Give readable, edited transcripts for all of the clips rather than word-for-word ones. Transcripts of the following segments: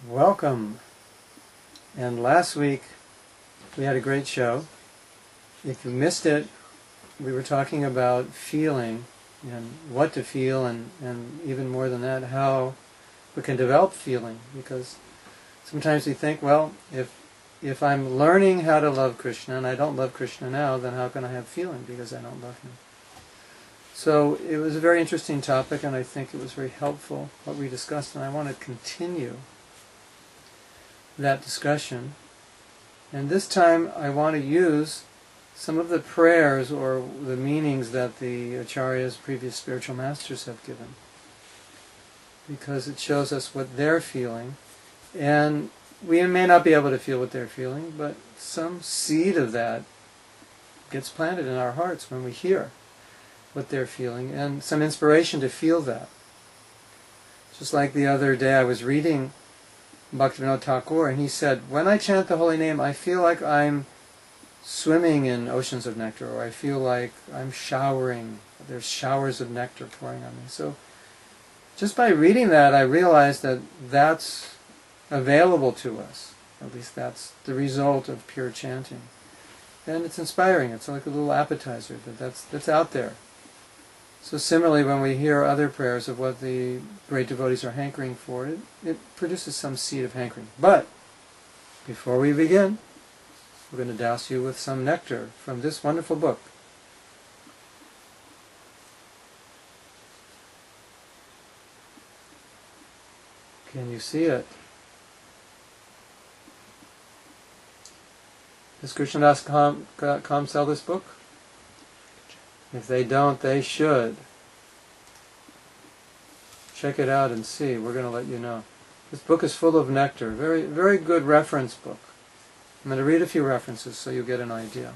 Welcome. And last week we had a great show. If you missed it, we were talking about feeling and what to feel, and even more than that, how we can develop feeling. Because sometimes we think, well, if I'm learning how to love Krishna and I don't love Krishna now, then how can I have feeling because I don't love him? So it was a very interesting topic, and I think it was very helpful what we discussed, and I want to continue that discussion. And this time I want to use some of the prayers or the meanings that the Acharyas, previous spiritual masters, have given, because it shows us what they're feeling. And we may not be able to feel what they're feeling, but some seed of that gets planted in our hearts when we hear what they're feeling, and some inspiration to feel that. Just like the other day I was reading Bhaktivinoda Thakur, and he said, when I chant the holy name, I feel like I'm swimming in oceans of nectar, or I feel like I'm showering. There's showers of nectar pouring on me. So just by reading that, I realized that that's available to us. At least that's the result of pure chanting. And it's inspiring. It's like a little appetizer, but that's out there. So similarly, when we hear other prayers of what the great devotees are hankering for, it produces some seed of hankering. But before we begin, we're going to douse you with some nectar from this wonderful book. Can you see it? Does Krishnadas.com sell this book? If they don't, they should. Check it out and see. We're going to let you know. This book is full of nectar. Very, very good reference book. I'm going to read a few references so you get an idea.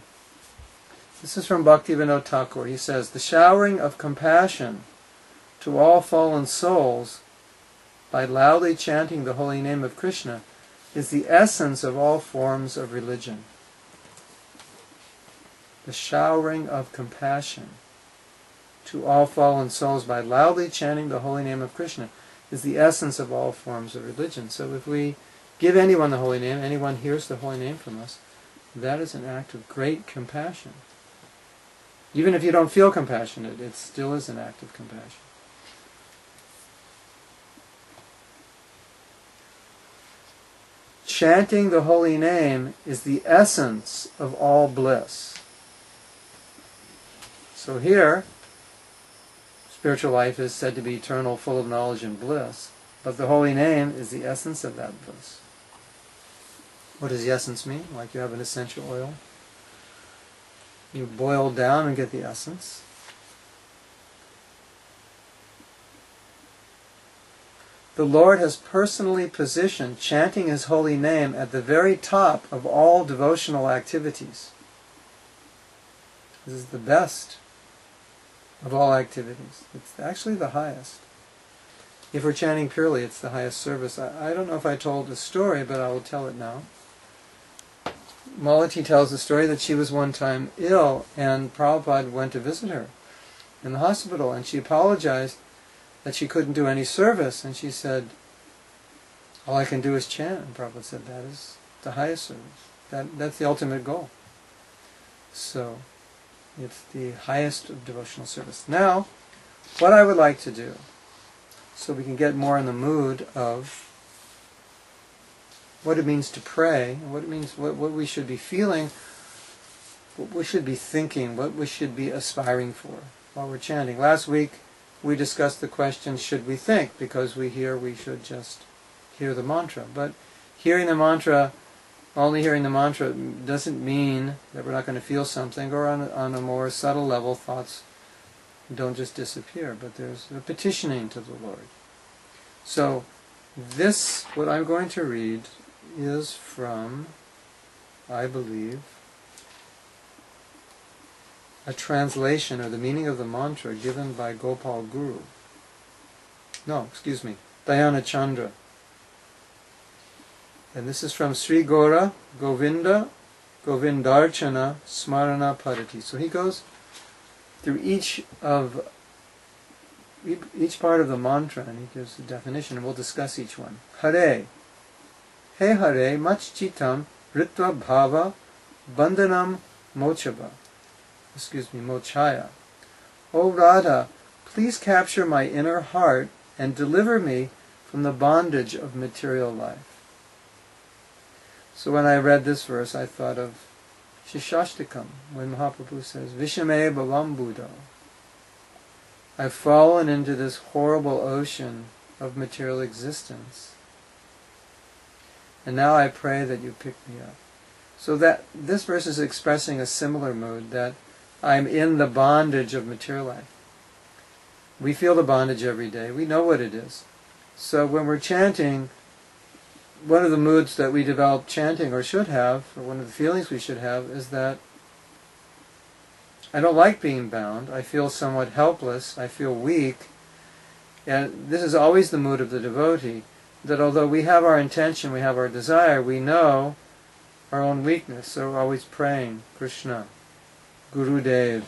This is from Bhaktivinoda Thakur. He says, the showering of compassion to all fallen souls by loudly chanting the holy name of Krishna is the essence of all forms of religion. The showering of compassion to all fallen souls by loudly chanting the holy name of Krishna is the essence of all forms of religion. So if we give anyone the holy name, anyone hears the holy name from us, that is an act of great compassion. Even if you don't feel compassionate, it still is an act of compassion. Chanting the holy name is the essence of all bliss. So here, spiritual life is said to be eternal, full of knowledge and bliss, but the holy name is the essence of that bliss. What does the essence mean? Like you have an essential oil. You boil down and get the essence. The Lord has personally positioned chanting His holy name at the very top of all devotional activities. This is the best of all activities. It's actually the highest. If we're chanting purely, it's the highest service. I don't know if I told the story, but I will tell it now. Malati tells the story that she was one time ill, and Prabhupada went to visit her in the hospital, and she apologized that she couldn't do any service, and she said, all I can do is chant. And Prabhupada said, that is the highest service. That's the ultimate goal. So it's the highest of devotional service. Now, what I would like to do, so we can get more in the mood of what it means to pray, what it means, what we should be feeling, what we should be thinking, what we should be aspiring for while we're chanting. Last week we discussed the question, should we think? Because we should just hear the mantra. But hearing the mantra, only hearing the mantra doesn't mean that we're not going to feel something, or on a more subtle level, thoughts don't just disappear, but there's a petitioning to the Lord. So this, what I'm going to read, is from, I believe, a translation or the meaning of the mantra given by Gopal Guru. No, excuse me, Dayana Chandra. And this is from Sri Gora Govinda Govindarchana Smarana Padati. So he goes through each part of the mantra, and he gives the definition, and we'll discuss each one. Hare, He Hare Machchitam Ritva Bhava Bandhanam Mochaya. O Radha, please capture my inner heart and deliver me from the bondage of material life. So when I read this verse, I thought of Shishashtakam, when Mahaprabhu says, Vishame Bhavam Buddha. I've fallen into this horrible ocean of material existence. And now I pray that you pick me up. So that this verse is expressing a similar mood, that I'm in the bondage of material life. We feel the bondage every day. We know what it is. So when we're chanting, one of the moods that we develop chanting, or should have, or one of the feelings we should have, is that I don't like being bound. I feel somewhat helpless. I feel weak. And this is always the mood of the devotee, that although we have our intention, we have our desire, we know our own weakness. So we're always praying, Krishna, Gurudev,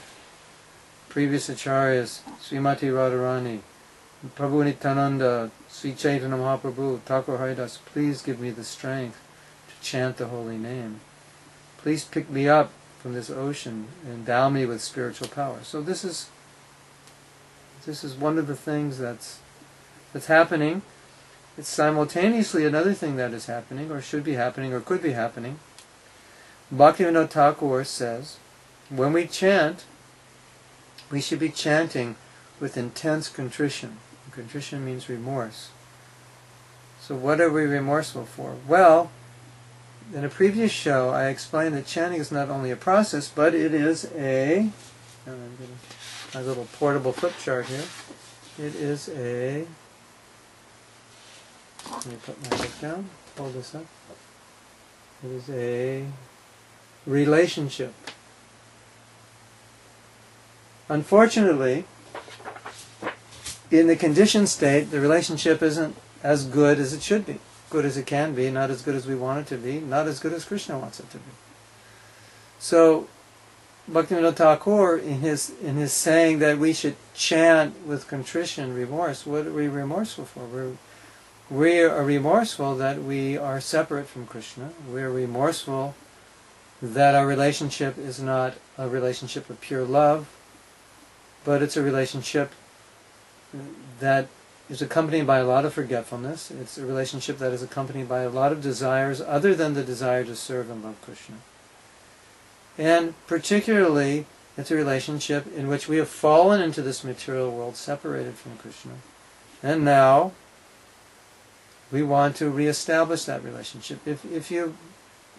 previous acharyas, Srimati Radharani, Prabhu Nityananda, Sri Chaitanya Mahaprabhu, Thakur Haridas, please give me the strength to chant the holy name. Please pick me up from this ocean and endow me with spiritual power. So this is one of the things that's happening. It's simultaneously another thing that is happening, or should be happening, or could be happening. Bhaktivinoda Thakur says, when we chant, we should be chanting with intense contrition. Contrition means remorse. So what are we remorseful for? Well, in a previous show I explained that chanting is not only a process, but it is a, my little portable flip chart here, it is a, let me put my book down, hold this up, it is a relationship. Unfortunately, in the conditioned state, the relationship isn't as good as it should be. Good as it can be, not as good as we want it to be, not as good as Krishna wants it to be. So, Bhaktivinoda Thakur, in his saying that we should chant with contrition, remorse, what are we remorseful for? We are remorseful that we are separate from Krishna. We are remorseful that our relationship is not a relationship of pure love, but it's a relationship that is accompanied by a lot of forgetfulness. It's a relationship that is accompanied by a lot of desires other than the desire to serve and love Krishna. And particularly, it's a relationship in which we have fallen into this material world separated from Krishna. And now, we want to reestablish that relationship. If you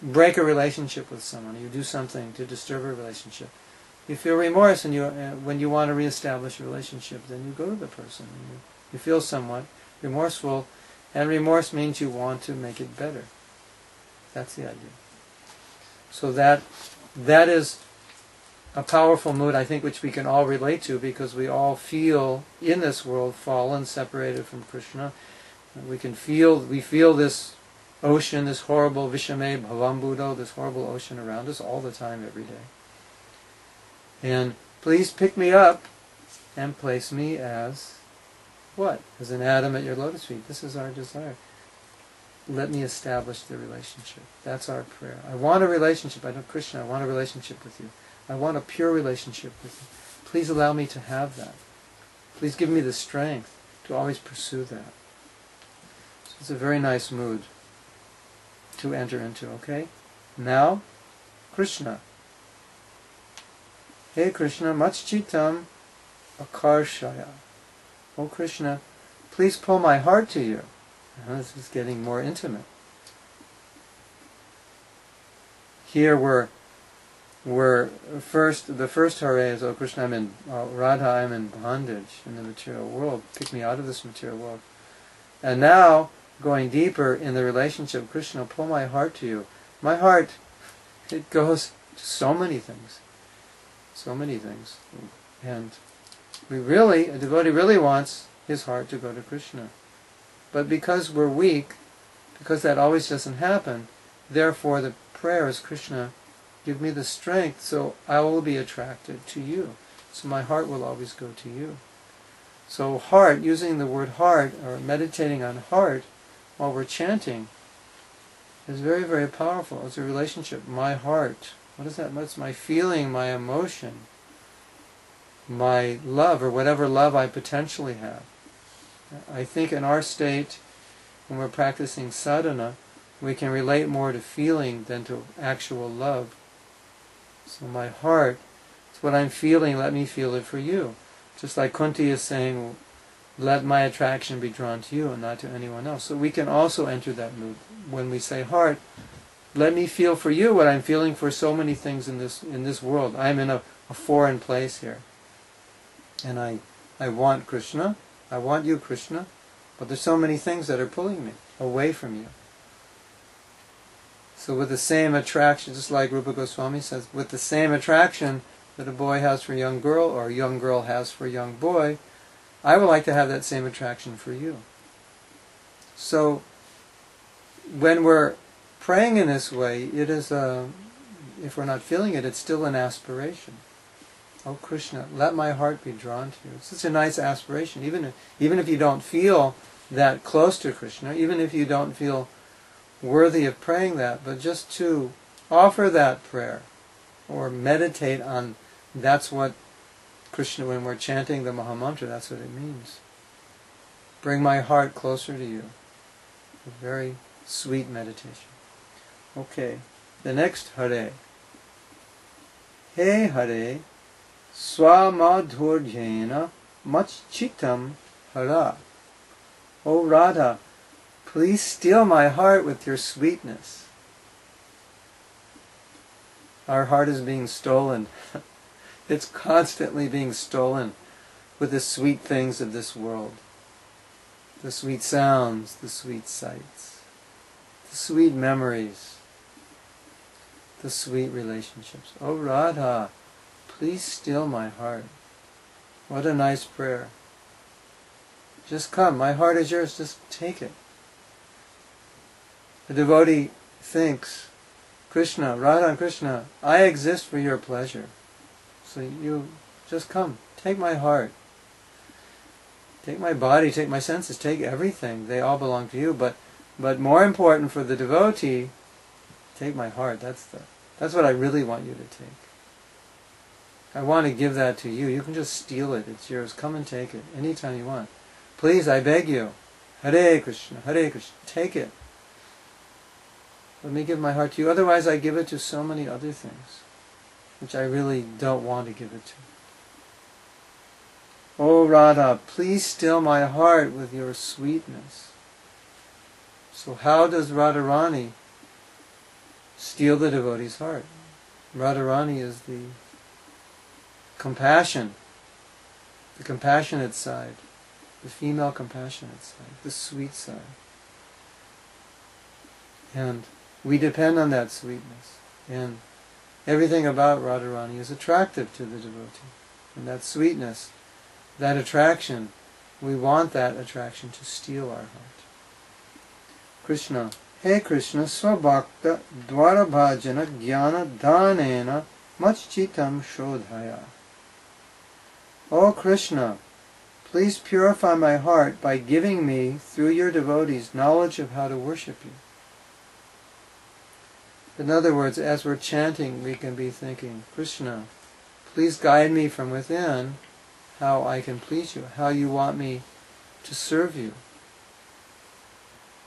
break a relationship with someone, you do something to disturb a relationship, you feel remorse, and when you want to reestablish a relationship, then you go to the person. And you feel somewhat remorseful, and remorse means you want to make it better. That's the idea. So that is a powerful mood, I think, which we can all relate to, because we all feel in this world fallen, separated from Krishna. We feel this ocean, this horrible Vishame Bhavam Buddha, this horrible ocean around us all the time, every day. And please pick me up and place me as what? As an atom at your lotus feet. This is our desire. Let me establish the relationship. That's our prayer. I want a relationship. I know Krishna, I want a relationship with you. I want a pure relationship with you. Please allow me to have that. Please give me the strength to always pursue that. So it's a very nice mood to enter into, okay? Now, Krishna. Hey Krishna, Machchitam Akarshaya. Oh Krishna, please pull my heart to you. This is getting more intimate. Here the first hare is, oh Krishna, Radha, I'm in bondage in the material world. Pick me out of this material world. And now, going deeper in the relationship, Krishna, pull my heart to you. My heart, it goes to so many things. So many things. And a devotee really wants his heart to go to Krishna. But because we're weak, because that always doesn't happen, therefore the prayer is, Krishna, give me the strength so I will be attracted to you. So my heart will always go to you. So heart, using the word heart, or meditating on heart while we're chanting, is very, very powerful. It's a relationship. My heart. What is that? What's my feeling, my emotion, my love, or whatever love I potentially have. I think in our state, when we're practicing sadhana, we can relate more to feeling than to actual love. So my heart, it's what I'm feeling, let me feel it for you. Just like Kunti is saying, let my attraction be drawn to you and not to anyone else. So we can also enter that mood. When we say heart, let me feel for you what I'm feeling for so many things in this world. I'm in a foreign place here. And I want Krishna, I want you, Krishna, but there's so many things that are pulling me away from you. So with the same attraction, just like Rupa Goswami says, with the same attraction that a boy has for a young girl, or a young girl has for a young boy, I would like to have that same attraction for you. So when we're praying in this way, it is if we're not feeling it, it's still an aspiration. Oh Krishna, let my heart be drawn to you. It's such a nice aspiration, even if you don't feel that close to Krishna, even if you don't feel worthy of praying that, but just to offer that prayer or meditate on, that's what Krishna, when we're chanting the Mahamantra, that's what it means. Bring my heart closer to you. A very sweet meditation. Okay, the next Hare. He Hare, Swamadhurjena Machchitam Hara. O Radha, please steal my heart with your sweetness. Our heart is being stolen. It's constantly being stolen with the sweet things of this world. The sweet sounds, the sweet sights, the sweet memories, the sweet relationships. Oh Radha, please steal my heart. What a nice prayer. Just come, my heart is yours, just take it. The devotee thinks, Krishna, Radha and Krishna, I exist for your pleasure. So you just come, take my heart. Take my body, take my senses, take everything. They all belong to you, but more important for the devotee, take my heart. That's what I really want you to take. I want to give that to you. You can just steal it. It's yours. Come and take it anytime you want. Please, I beg you. Hare Krishna, Hare Krishna. Take it. Let me give my heart to you. Otherwise, I give it to so many other things, which I really don't want to give it to. Oh Radha, please still my heart with your sweetness. So how does Radharani steal the devotee's heart? Radharani is the compassion, the compassionate side, the female compassionate side, the sweet side. And we depend on that sweetness. And everything about Radharani is attractive to the devotee. And that sweetness, that attraction, we want that attraction to steal our heart. Krishna, Hey Krishna, Svabhakta Dvarabhajana Jnana Dhanena Machchitam Shodhaya. O Krishna, please purify my heart by giving me, through your devotees, knowledge of how to worship you. In other words, as we're chanting, we can be thinking, Krishna, please guide me from within how I can please you, how you want me to serve you.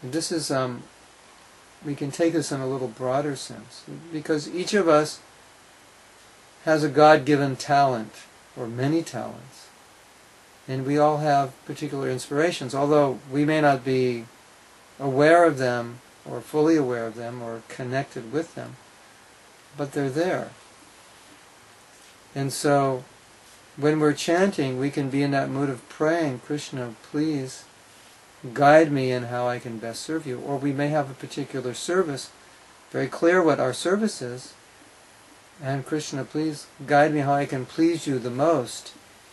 And this is, we can take this in a little broader sense, because each of us has a God-given talent, or many talents, and we all have particular inspirations, although we may not be aware of them, or fully aware of them, or connected with them, but they're there. And so, when we're chanting, we can be in that mood of praying, Krishna, please guide me in how I can best serve you. Or we may have a particular service, very clear what our service is, and Krishna, please guide me how I can please you the most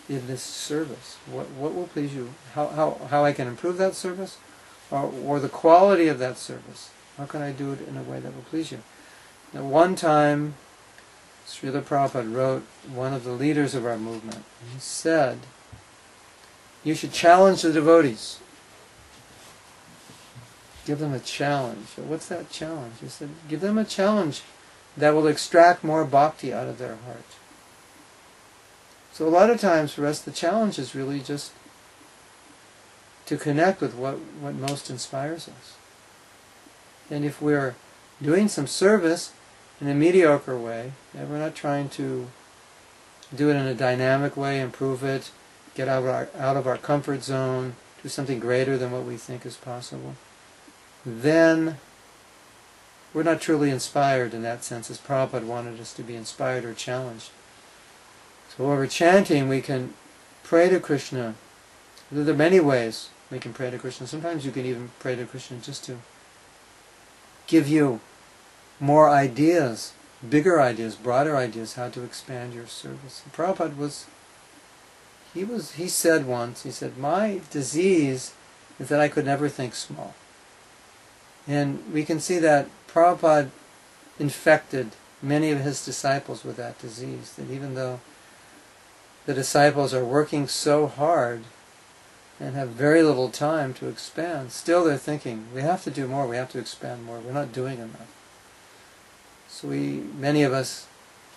in this service. What will please you? How I can improve that service? Or the quality of that service. How can I do it in a way that will please you? Now, one time, Srila Prabhupada wrote, one of the leaders of our movement, he said, you should challenge the devotees. give them a challenge. What's that challenge? He said, give them a challenge that will extract more bhakti out of their heart. So a lot of times for us the challenge is really just to connect with what most inspires us. And if we're doing some service in a mediocre way, and we're not trying to do it in a dynamic way, improve it, get out of our comfort zone, do something greater than what we think is possible, then we're not truly inspired in that sense, as Prabhupada wanted us to be inspired or challenged. So when we're chanting, we can pray to Krishna. There are many ways we can pray to Krishna. Sometimes you can even pray to Krishna just to give you more ideas, bigger ideas, broader ideas, how to expand your service. And Prabhupada he said once, he said, my disease is that I could never think small. And we can see that Prabhupada infected many of his disciples with that disease, that even though the disciples are working so hard and have very little time to expand, still they're thinking, we have to do more, we have to expand more, we're not doing enough. So many of us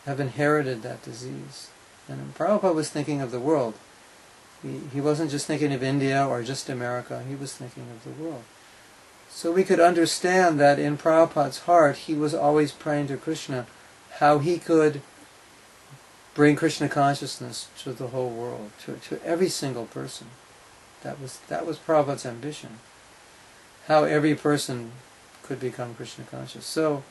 have inherited that disease. And Prabhupada was thinking of the world. He wasn't just thinking of India or just America, he was thinking of the world. So we could understand that in Prabhupada's heart, he was always praying to Krishna how he could bring Krishna consciousness to the whole world, to every single person. That was Prabhupada's ambition. How every person could become Krishna conscious. So,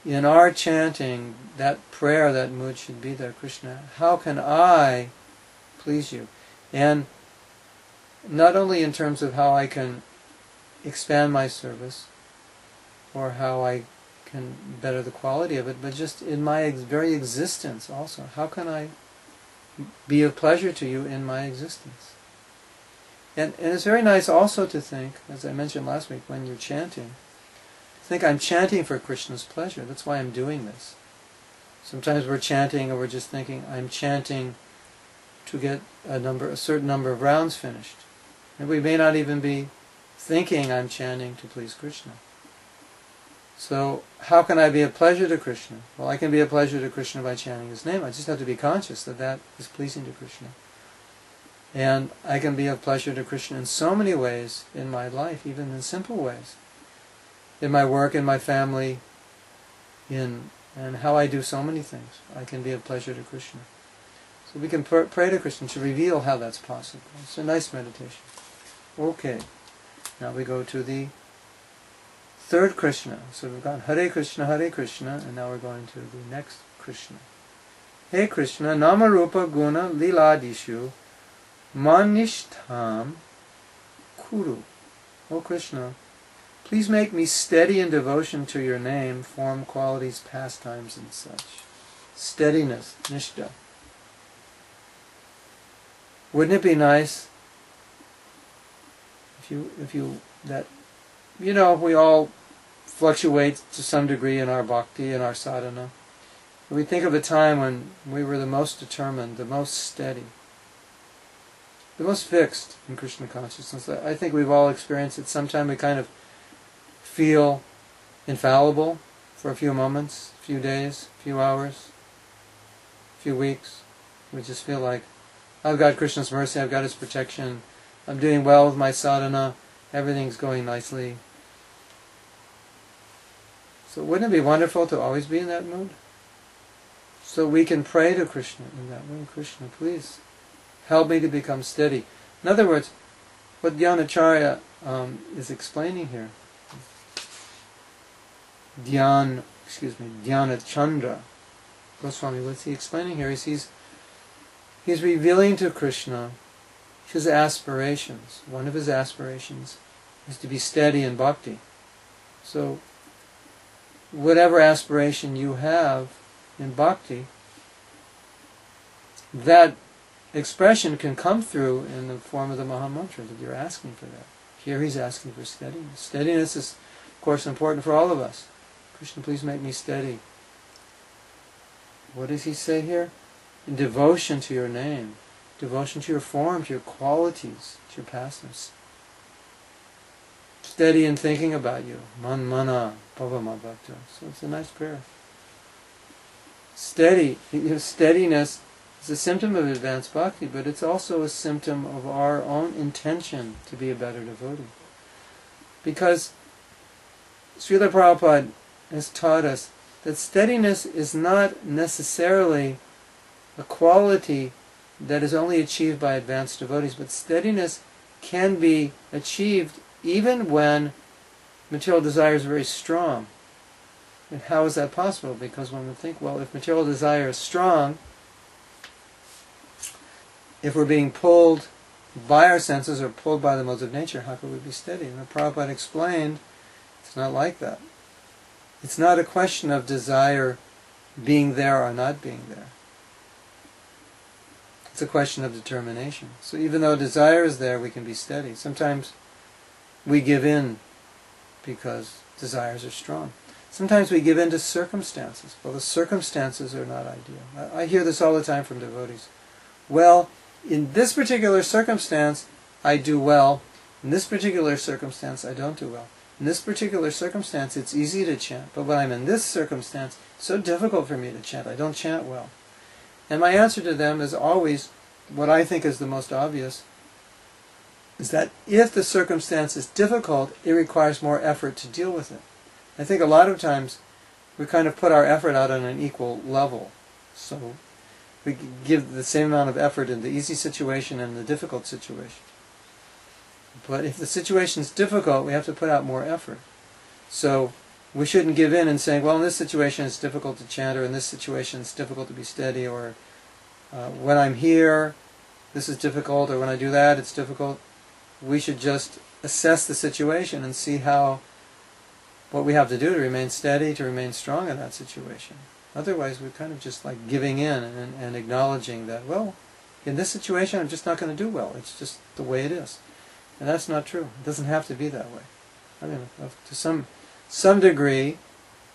in our chanting, that prayer, that mood should be there, Krishna, how can I please you? And not only in terms of how I can expand my service, or how I can better the quality of it, but just in my very existence also. How can I be of pleasure to you in my existence? And it's very nice also to think, as I mentioned last week, when you're chanting, think I'm chanting for Krishna's pleasure. That's why I'm doing this. Sometimes we're chanting and we're just thinking, I'm chanting to get a certain number of rounds finished. And we may not even be thinking I'm chanting to please Krishna. So how can I be of pleasure to Krishna? Well, I can be of pleasure to Krishna by chanting his name. I just have to be conscious that that is pleasing to Krishna. And I can be of pleasure to Krishna in so many ways in my life, even in simple ways. In my work, in my family, and how I do so many things. I can be of pleasure to Krishna. So we can pray to Krishna to reveal how that's possible. It's a nice meditation. Okay. Now we go to the third Krishna. So we've got Hare Krishna, and now we're going to the next Krishna. Hey Krishna, Nama Rupa Guna Liladishu Manishtam Kuru. O Krishna, please make me steady in devotion to your name, form, qualities, pastimes, and such. Steadiness, nishta. Wouldn't it be nice if we all fluctuate to some degree in our bhakti and our sadhana. We think of a time when we were the most determined, the most steady, the most fixed in Krishna consciousness. I think we've all experienced it. Sometime we kind of feel infallible for a few moments, a few days, a few hours, a few weeks. We just feel like, I've got Krishna's mercy, I've got his protection, I'm doing well with my sadhana, everything's going nicely. So wouldn't it be wonderful to always be in that mood? So we can pray to Krishna in that mood. Krishna, please help me to become steady. In other words, what Dhyanacharya is explaining here, Dhyanachandra Goswami, what's he explaining here? He's revealing to Krishna his aspirations. One of his aspirations is to be steady in bhakti. So, whatever aspiration you have in bhakti, that expression can come through in the form of the Mahamantra, that you're asking for that. Here he's asking for steadiness. Steadiness is, of course, important for all of us. Krishna, please make me steady. What does he say here? In devotion to your name, devotion to your form, to your qualities, to your pastimes. steady in thinking about you. Man mana bhavama bhakta. So it's a nice prayer. Steady. Steadiness is a symptom of advanced bhakti, but it's also a symptom of our own intention to be a better devotee. Because Srila Prabhupada has taught us that steadiness is not necessarily a quality that is only achieved by advanced devotees, but steadiness can be achieved even when material desire is very strong. And how is that possible? Because one would think, well, if material desire is strong, if we're being pulled by our senses or pulled by the modes of nature, how could we be steady? And the Prabhupada explained, it's not like that. It's not a question of desire being there or not being there. It's a question of determination. So even though desire is there, we can be steady. Sometimes we give in because desires are strong. Sometimes we give in to circumstances. Well, the circumstances are not ideal. I hear this all the time from devotees. Well, in this particular circumstance, I do well. In this particular circumstance, I don't do well. In this particular circumstance, it's easy to chant. But when I'm in this circumstance, it's so difficult for me to chant. I don't chant well. And my answer to them is always, what I think is the most obvious, is that if the circumstance is difficult, it requires more effort to deal with it. I think a lot of times we kind of put our effort out on an equal level. So we give the same amount of effort in the easy situation and the difficult situation. But if the situation is difficult, we have to put out more effort. So we shouldn't give in and saying, well, in this situation it's difficult to chant, or in this situation it's difficult to be steady, or when I'm here, this is difficult, or when I do that, it's difficult. We should just assess the situation and see what we have to do to remain steady, to remain strong in that situation. Otherwise, we're kind of just like giving in and acknowledging that, well, in this situation I'm just not going to do well. It's just the way it is. And that's not true. It doesn't have to be that way. I mean, to some degree,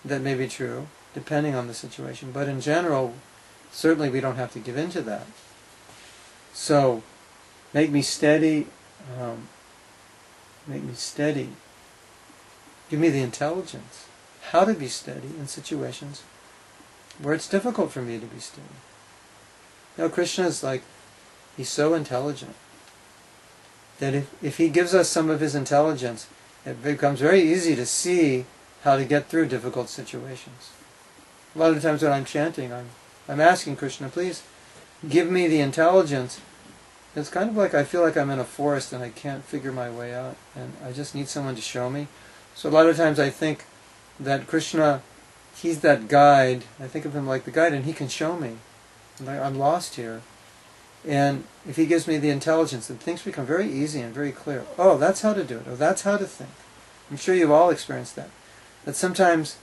that may be true, depending on the situation. But in general, certainly we don't have to give in to that. So, make me steady. Make me steady. Give me the intelligence. How to be steady in situations where it's difficult for me to be steady. You know, Krishna is like, he's so intelligent that if he gives us some of his intelligence, it becomes very easy to see how to get through difficult situations. A lot of times when I'm chanting, I'm asking Krishna, please give me the intelligence. It's kind of like I feel like I'm in a forest and I can't figure my way out, and I just need someone to show me. So a lot of times I think that Krishna, he's that guide. I think of him like the guide, and he can show me. I'm lost here. And if he gives me the intelligence, then things become very easy and very clear. Oh, that's how to do it. Oh, that's how to think. I'm sure you've all experienced that. That sometimes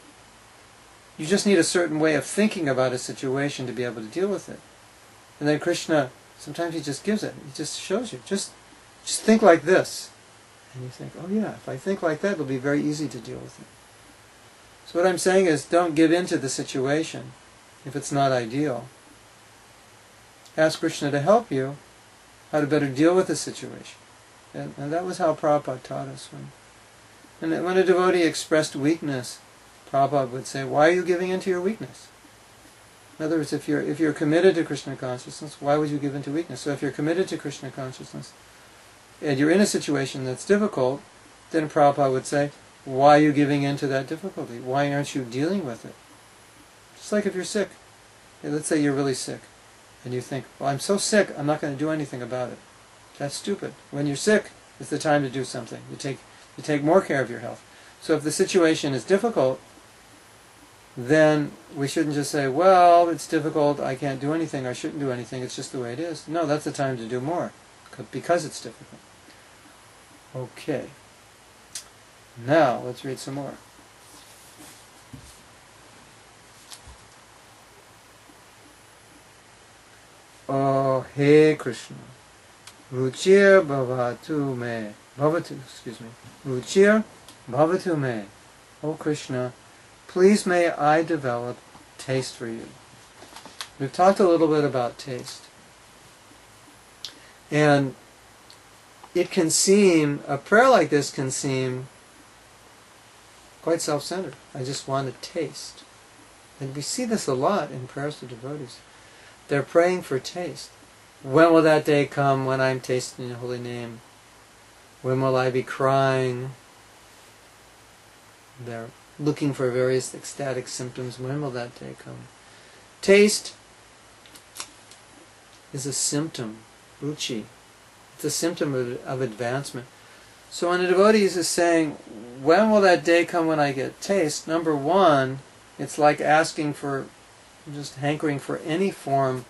you just need a certain way of thinking about a situation to be able to deal with it. And then Krishna, sometimes he just gives it. He just shows you. Just think like this. And you think, oh yeah, if I think like that, it'll be very easy to deal with it. So what I'm saying is, don't give in to the situation if it's not ideal. Ask Krishna to help you how to better deal with the situation. And that was how Prabhupada taught us. When a devotee expressed weakness, Prabhupada would say, why are you giving in to your weakness? In other words, if you're committed to Krishna consciousness, why would you give in to weakness? So if you're committed to Krishna consciousness, and you're in a situation that's difficult, then Prabhupada would say, why are you giving in to that difficulty? Why aren't you dealing with it? Just like if you're sick. Let's say you're really sick. And you think, well, I'm so sick, I'm not going to do anything about it. That's stupid. When you're sick, it's the time to do something. You take more care of your health. So if the situation is difficult, then we shouldn't just say, well, it's difficult, I can't do anything, I shouldn't do anything, it's just the way it is. No, that's the time to do more, because it's difficult. Okay. Now, let's read some more. Oh, hey Krishna, Ruchir bhavatu me, Ruchir bhavatu me. Oh Krishna, please may I develop taste for you. We've talked a little bit about taste. And it can seem, a prayer like this can seem quite self-centered. I just want to taste. And we see this a lot in prayers to devotees. They're praying for taste. When will that day come when I'm tasting the holy name? When will I be crying? They're looking for various ecstatic symptoms. When will that day come? Taste is a symptom, ruchi. It's a symptom of advancement. So when a devotee is saying, when will that day come when I get taste? Number one, it's like asking for, just hankering for any form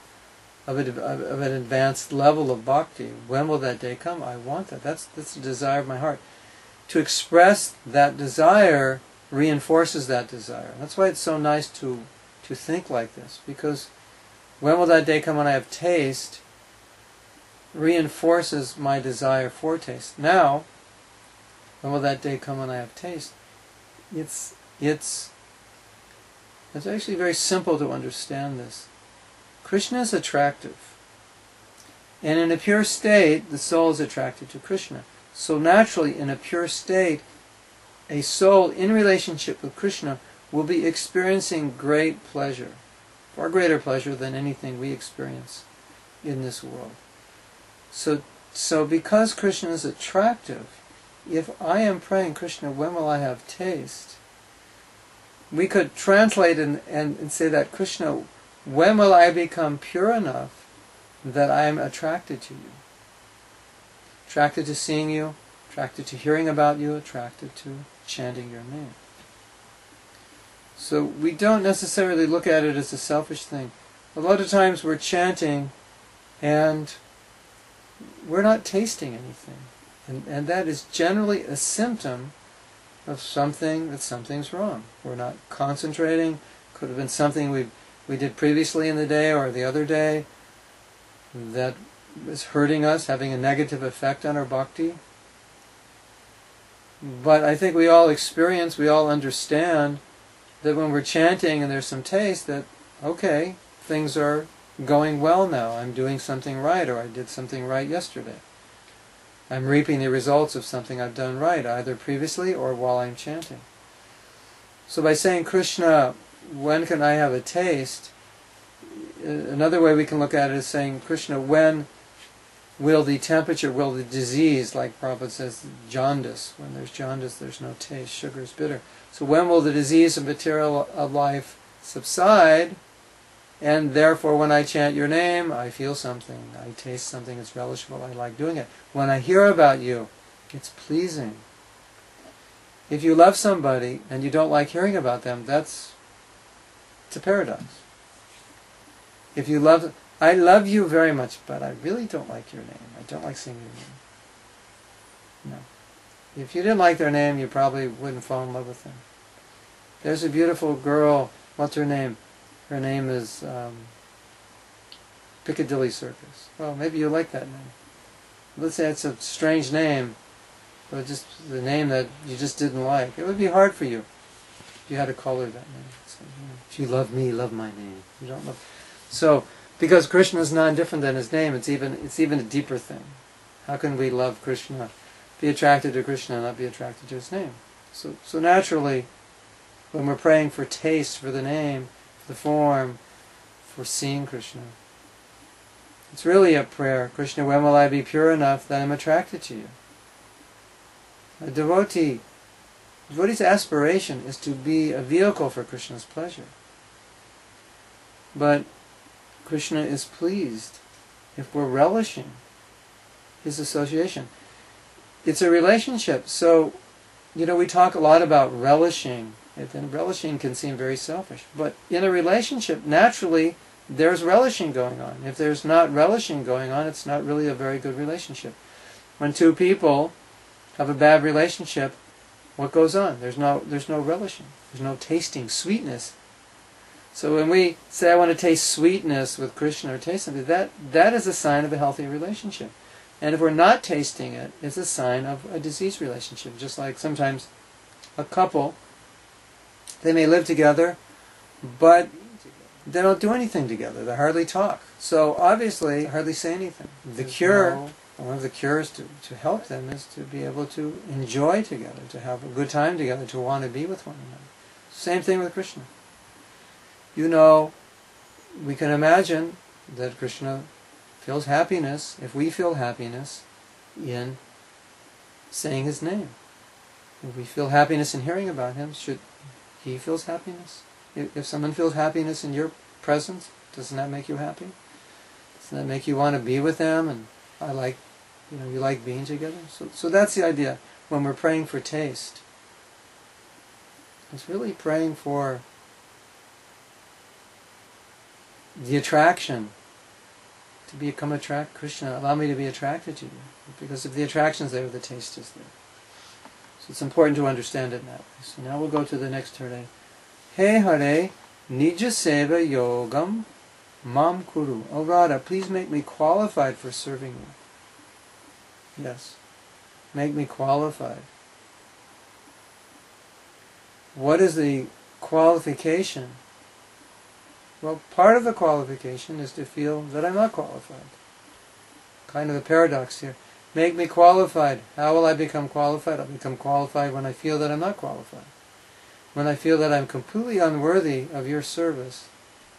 of an advanced level of bhakti. When will that day come? I want that. That's the desire of my heart. To express that desire reinforces that desire. That's why it's so nice to think like this, because when will that day come when I have taste reinforces my desire for taste. Now, when will that day come when I have taste? It's actually very simple to understand this. Krishna is attractive. And in a pure state, the soul is attracted to Krishna. So naturally, in a pure state, a soul in relationship with Krishna will be experiencing great pleasure. Far greater pleasure than anything we experience in this world. So because Krishna is attractive, if I am praying, Krishna, when will I have taste? We could translate and say that, Krishna, when will I become pure enough that I am attracted to you? Attracted to seeing you, attracted to hearing about you, attracted to chanting your name. So we don't necessarily look at it as a selfish thing. A lot of times we're chanting and we're not tasting anything. And that is generally a symptom of something's wrong. We're not concentrating. Could have been something we did previously in the day or the other day that is hurting us, having a negative effect on our bhakti. But I think we all understand that when we're chanting and there's some taste, that, okay, things are going well now. I'm doing something right, or I did something right yesterday. I'm reaping the results of something I've done right, either previously or while I'm chanting. So by saying, Krishna, when can I have a taste? Another way we can look at it is saying, Krishna, when will the disease, like Prabhupada says, jaundice, when there's jaundice, there's no taste, sugar is bitter. So when will the disease of material life subside? And therefore, when I chant your name, I feel something. I taste something that's relishable. I like doing it. When I hear about you, it's pleasing. If you love somebody and you don't like hearing about them, it's a paradox. If you love, I love you very much, but I really don't like your name. I don't like seeing your name. No. If you didn't like their name, you probably wouldn't fall in love with them. There's a beautiful girl. What's her name? Her name is Piccadilly Circus. Well, maybe you like that name. Let's say it's a strange name, but just the name that you just didn't like. It would be hard for you if you had to call her that name. So, if you love me, love my name. You don't love. So, because Krishna is not different than his name, it's even a deeper thing. How can we love Krishna, be attracted to Krishna, and not be attracted to his name? So naturally, when we're praying for taste for the name, for the form, for seeing Krishna, it's really a prayer. Krishna, when will I be pure enough that I'm attracted to you? A devotee's aspiration is to be a vehicle for Krishna's pleasure. But Krishna is pleased if we're relishing his association. It's a relationship. So, we talk a lot about relishing. And relishing can seem very selfish. But in a relationship, naturally, there's relishing going on. If there's not relishing going on, it's not really a very good relationship. When two people have a bad relationship, what goes on? There's no relishing. There's no tasting sweetness. So when we say, I want to taste sweetness with Krishna or taste something, that is a sign of a healthy relationship. And if we're not tasting it, it's a sign of a diseased relationship. Just like sometimes a couple, they may live together, but they don't do anything together. They hardly talk. So obviously, hardly say anything. The cure one of the cures to help them is to be able to enjoy together, to have a good time together, to want to be with one another. Same thing with Krishna. You know, we can imagine that Krishna feels happiness, if we feel happiness, in saying his name. If we feel happiness in hearing about him, should he feels happiness? If someone feels happiness in your presence, doesn't that make you happy? Doesn't that make you want to be with them? And you like being together? So that's the idea. When we're praying for taste, it's really praying for the attraction, to become Krishna, allow me to be attracted to you. Because if the attraction's there, the taste is there. So it's important to understand it that way. So now we'll go to the next Hare. Hey Hare, Nija Seva Yogam Mam Kuru. Oh Radha, please make me qualified for serving you. Yes, make me qualified. What is the qualification? Well, part of the qualification is to feel that I'm not qualified. Kind of a paradox here. Make me qualified. How will I become qualified? I'll become qualified when I feel that I'm not qualified. When I feel that I'm completely unworthy of your service,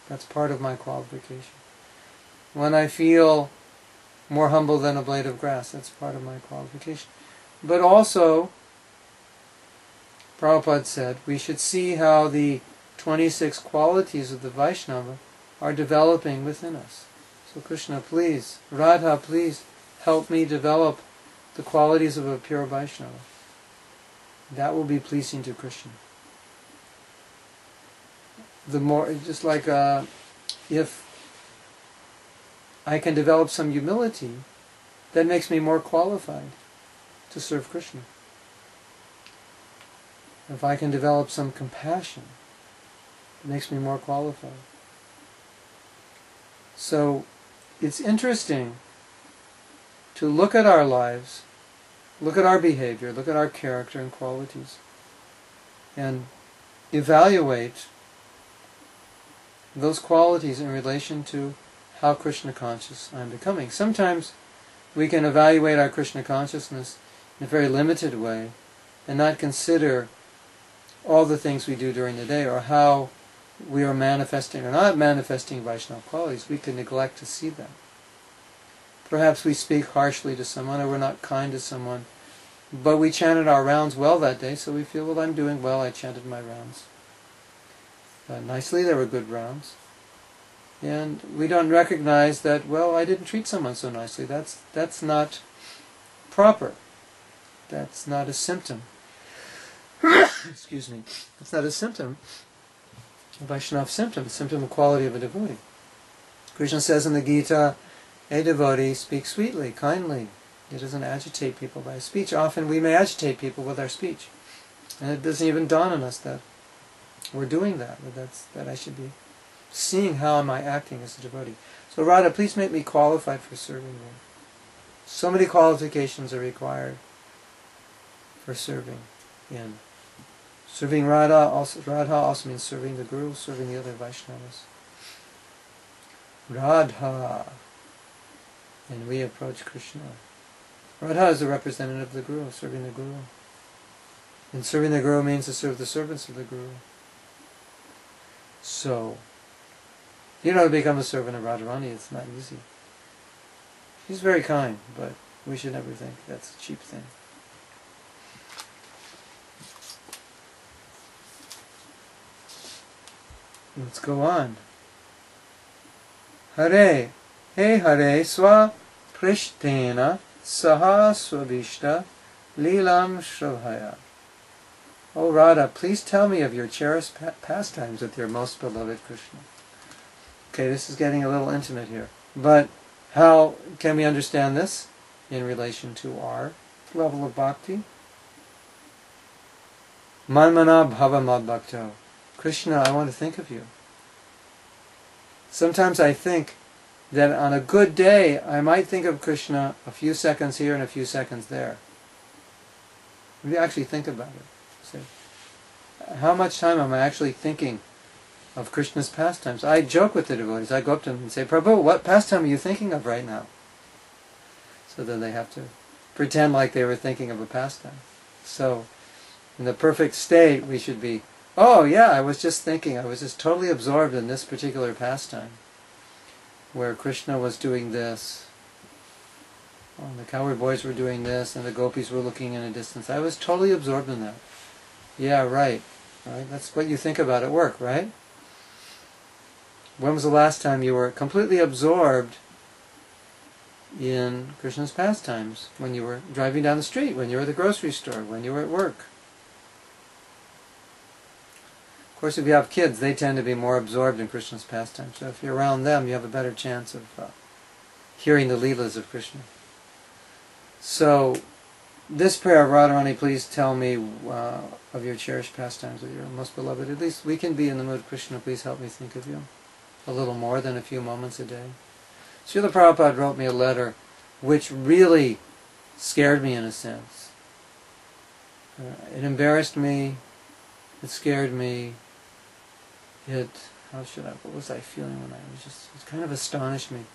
that's part of my qualification. When I feel more humble than a blade of grass, that's part of my qualification. But also, Prabhupada said, we should see how the 26 qualities of the Vaishnava are developing within us. So Krishna, please, Radha, please, help me develop the qualities of a pure Vaishnava. That will be pleasing to Krishna. The more, just like if I can develop some humility, that makes me more qualified to serve Krishna. If I can develop some compassion, it makes me more qualified. So it's interesting to look at our lives, look at our behavior, look at our character and qualities, and evaluate those qualities in relation to how Krishna conscious I'm becoming. Sometimes we can evaluate our Krishna consciousness in a very limited way and not consider all the things we do during the day or how we are manifesting or not manifesting Vaishnava qualities. We can neglect to see them. Perhaps we speak harshly to someone or we're not kind to someone, but we chanted our rounds well that day, so we feel, well, I'm doing well, I chanted my rounds nicely, they were good rounds. And we don't recognize that, well, I didn't treat someone so nicely. That's not proper. That's not a symptom. Excuse me. It's not a symptom, a Vaishnava symptom, a symptom of quality of a devotee. Krishna says in the Gita, a devotee speaks sweetly, kindly. He doesn't agitate people by his speech. Often we may agitate people with our speech. And it doesn't even dawn on us that we're doing that I should be seeing how am I acting as a devotee. So Radha, please make me qualified for serving you. So many qualifications are required for serving in. Serving Radha also means serving the Guru, serving the other Vaishnavas. Radha. And we approach Krishna. Radha is the representative of the Guru, serving the Guru. And serving the Guru means to serve the servants of the Guru. So, to become a servant of Radharani, it's not easy. She's very kind, but we should never think that's a cheap thing. Let's go on. Hare, hey Hare, swa prishtena saha swabishta lilam shravhaya. Oh Radha, please tell me of your cherished pastimes with your most beloved Krishna. Okay, this is getting a little intimate here. But how can we understand this in relation to our level of bhakti? Manmana bhava mad bhakto. Krishna, I want to think of you. Sometimes I think that on a good day, I might think of Krishna a few seconds here and a few seconds there. If you actually think about it. See, how much time am I actually thinking of Krishna's pastimes? I joke with the devotees. I go up to them and say, Prabhu, what pastime are you thinking of right now? So then they have to pretend like they were thinking of a pastime. So in the perfect state, we should be, oh yeah, I was just thinking, I was just totally absorbed in this particular pastime, where Krishna was doing this, and the cowherd boys were doing this, and the gopis were looking in a distance. I was totally absorbed in that. Yeah, right. Right? That's what you think about at work, right? When was the last time you were completely absorbed in Krishna's pastimes? When you were driving down the street, when you were at the grocery store, when you were at work. Of course, if you have kids, they tend to be more absorbed in Krishna's pastimes. So if you're around them, you have a better chance of hearing the Leelas of Krishna. So, this prayer, Radharani, please tell me of your cherished pastimes, of your most beloved. At least we can be in the mood, Krishna, please help me think of you. A little more than a few moments a day. Srila Prabhupada wrote me a letter which really scared me in a sense. It embarrassed me, it scared me, what was I feeling when it kind of astonished me.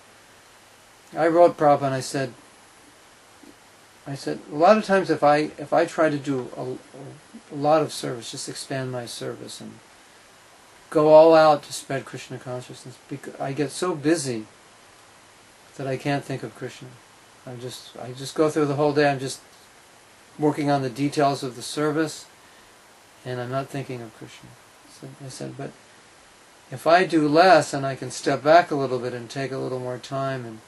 I wrote Prabhupada and I said, a lot of times if I try to do a lot of service, just expand my service and go all out to spread Krishna consciousness, I get so busy that I can't think of Krishna. I just go through the whole day, I'm just working on the details of the service, and I'm not thinking of Krishna. So I said, but if I do less and I can step back a little bit and take a little more time and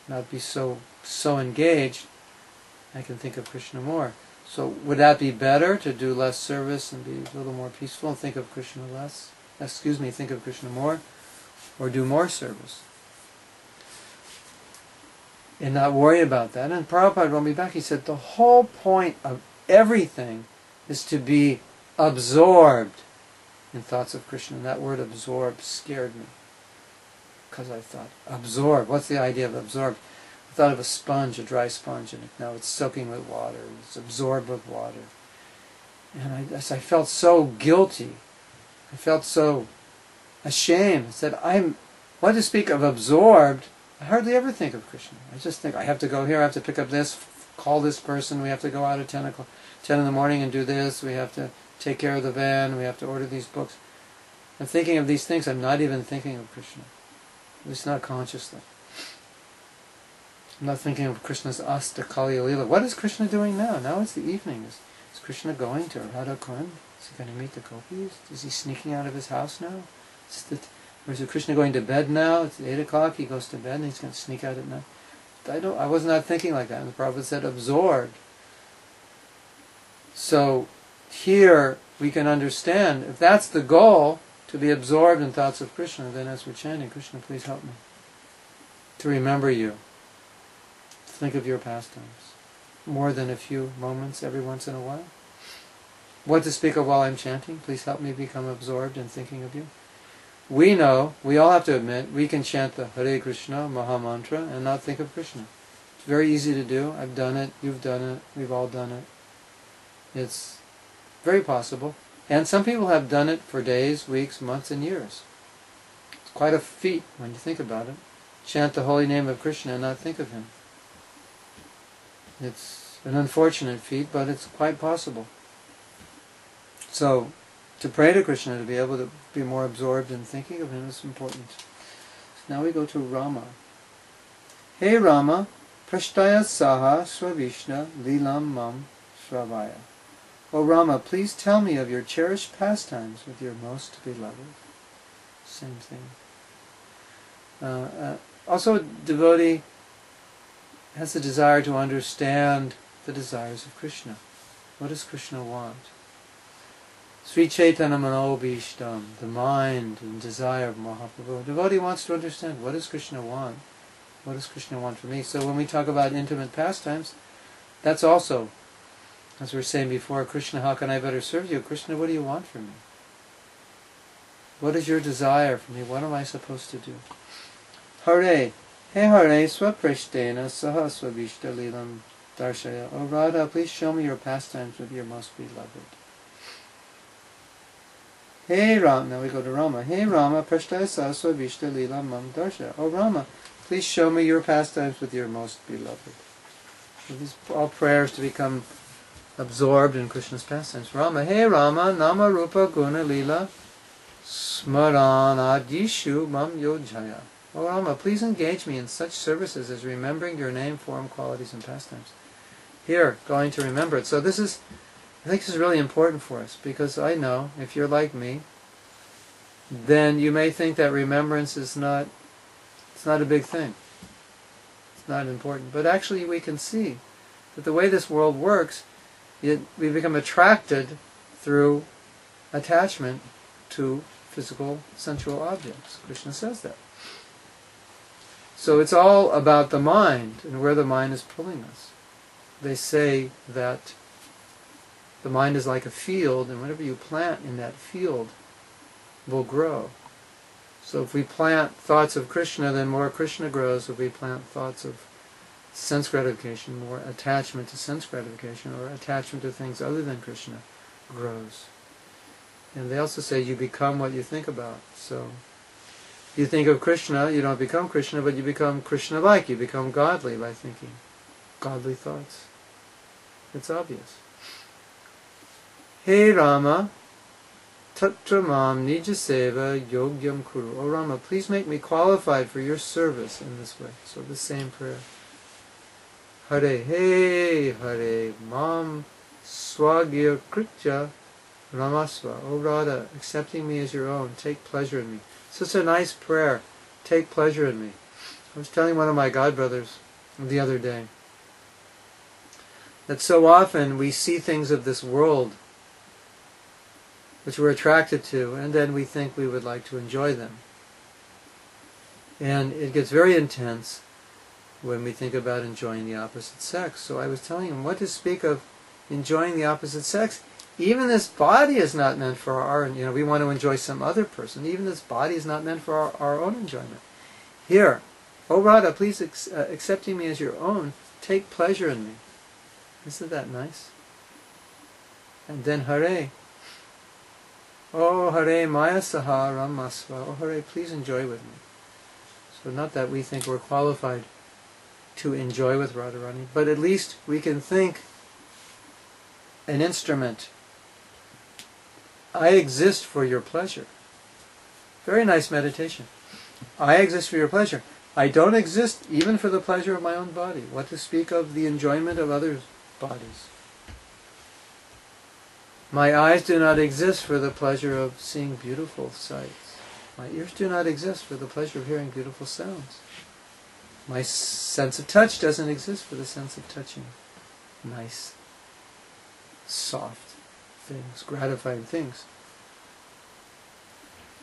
not be so engaged, I can think of Krishna more. So would that be better, to do less service and be a little more peaceful and think of Krishna less? Think of Krishna more, or do more service? And not worry about that. And Prabhupada wrote me back, he said, the whole point of everything is to be absorbed in thoughts of Krishna. And that word absorbed scared me. Because I thought, absorb, what's the idea of absorbed? I thought of a sponge, a dry sponge, and now it's soaking with water, it's absorbed with water. And I felt so guilty. I felt so ashamed. I said, what to speak of absorbed, I hardly ever think of Krishna. I just think, I have to go here, I have to pick up this, call this person, we have to go out at 10 in the morning and do this, we have to take care of the van, we have to order these books. I'm thinking of these things, I'm not even thinking of Krishna. At least not consciously. I'm not thinking of Krishna's Asta Kali Lila. What is Krishna doing now? Now it's the evening. Is Krishna going to Radha Kund? Is he going to meet the gopis? Is he sneaking out of his house now? Or is Krishna going to bed now? It's 8 o'clock, he goes to bed and he's going to sneak out at night. I was not thinking like that. And the Prabhupada said absorbed. So here we can understand, if that's the goal, to be absorbed in thoughts of Krishna, then as we're chanting, Krishna, please help me to remember you, to think of your pastimes, more than a few moments every once in a while. What to speak of while I'm chanting? Please help me become absorbed in thinking of you. We know, we all have to admit, we can chant the Hare Krishna Maha Mantra and not think of Krishna. It's very easy to do. I've done it, you've done it, we've all done it. It's very possible. And some people have done it for days, weeks, months, and years. It's quite a feat when you think about it. Chant the holy name of Krishna and not think of him. It's an unfortunate feat, but it's quite possible. So, to pray to Krishna, to be able to be more absorbed in thinking of him is important. So now we go to Rama. Hey Rama, prashtaya saha svavishna lilam mam shravaya. O Rama, please tell me of your cherished pastimes with your most beloved. Same thing. Also, a devotee has the desire to understand the desires of Krishna. What does Krishna want? Sri Chaitanya Manobhishtam, the mind and desire of Mahaprabhu. A devotee wants to understand, what does Krishna want? What does Krishna want from me? So when we talk about intimate pastimes, that's also, as we were saying before, Krishna, how can I better serve you? Krishna, what do you want from me? What is your desire from me? What am I supposed to do? Hare, he Hare, swaprashtena saha swabhishta lilam darshaya. O Radha, please show me your pastimes with your most beloved. Hey Rama, now we go to Rama. Hey Rama, prashtaya saha swabhishta lilam mam darshaya. O Rama, please show me your pastimes with your most beloved. So these are all prayers to become absorbed in Krishna's pastimes. Rama, hey Rama, nama rupa guna lila, smaranadishu mam yojaya. Oh Rama, please engage me in such services as remembering your name, form, qualities, and pastimes. Here, going to remember it. So I think this is really important for us, because I know, if you're like me, then you may think that remembrance is not, it's not a big thing. It's not important. But actually we can see that the way this world works, we become attracted through attachment to physical, sensual objects. Krishna says that. So it's all about the mind and where the mind is pulling us. They say that the mind is like a field, and whatever you plant in that field will grow. So if we plant thoughts of Krishna, then more Krishna grows. If we plant thoughts of sense gratification, more attachment to sense gratification, or attachment to things other than Krishna grows. And they also say you become what you think about. So you think of Krishna, you don't become Krishna, but you become Krishna-like. You become godly by thinking godly thoughts. It's obvious. Hey Rama, tatramam nijaseva yogyam kuru. Oh Rama, please make me qualified for your service in this way. So the same prayer. Hare hey Hare mam swagir kritya ramasva. Oh Radha, accepting me as your own, take pleasure in me. So it's a nice prayer. Take pleasure in me. I was telling one of my godbrothers the other day that so often we see things of this world which we're attracted to, and then we think we would like to enjoy them. And it gets very intense when we think about enjoying the opposite sex. So I was telling him, what to speak of enjoying the opposite sex? Even this body is not meant for our, we want to enjoy some other person. Even this body is not meant for our own enjoyment. Here, oh Radha, please accepting me as your own, take pleasure in me. Isn't that nice? And then Hare. Oh Hare Maya Saha Ramasva. Oh Hare, please enjoy with me. So not that we think we're qualified to enjoy with Radharani, but at least we can think an instrument. I exist for your pleasure. Very nice meditation. I exist for your pleasure. I don't exist even for the pleasure of my own body. What to speak of the enjoyment of others' bodies. My eyes do not exist for the pleasure of seeing beautiful sights. My ears do not exist for the pleasure of hearing beautiful sounds. My sense of touch doesn't exist for the sense of touching nice, soft things, gratifying things.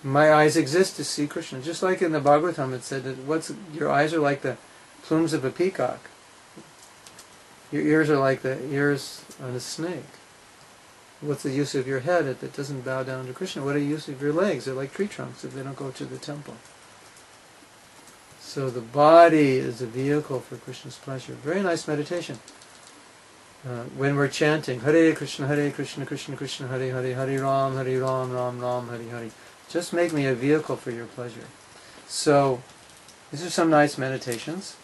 My eyes exist to see Krishna. Just like in the Bhagavatam it said that your eyes are like the plumes of a peacock. Your ears are like the ears on a snake. What's the use of your head if it doesn't bow down to Krishna? What are the use of your legs? They're like tree trunks if they don't go to the temple. So the body is a vehicle for Krishna's pleasure. Very nice meditation. When we're chanting, Hare Krishna, Krishna Krishna, Hare Hare, Hare Ram, Ram Ram, Hare Hare. Just make me a vehicle for your pleasure. So, these are some nice meditations.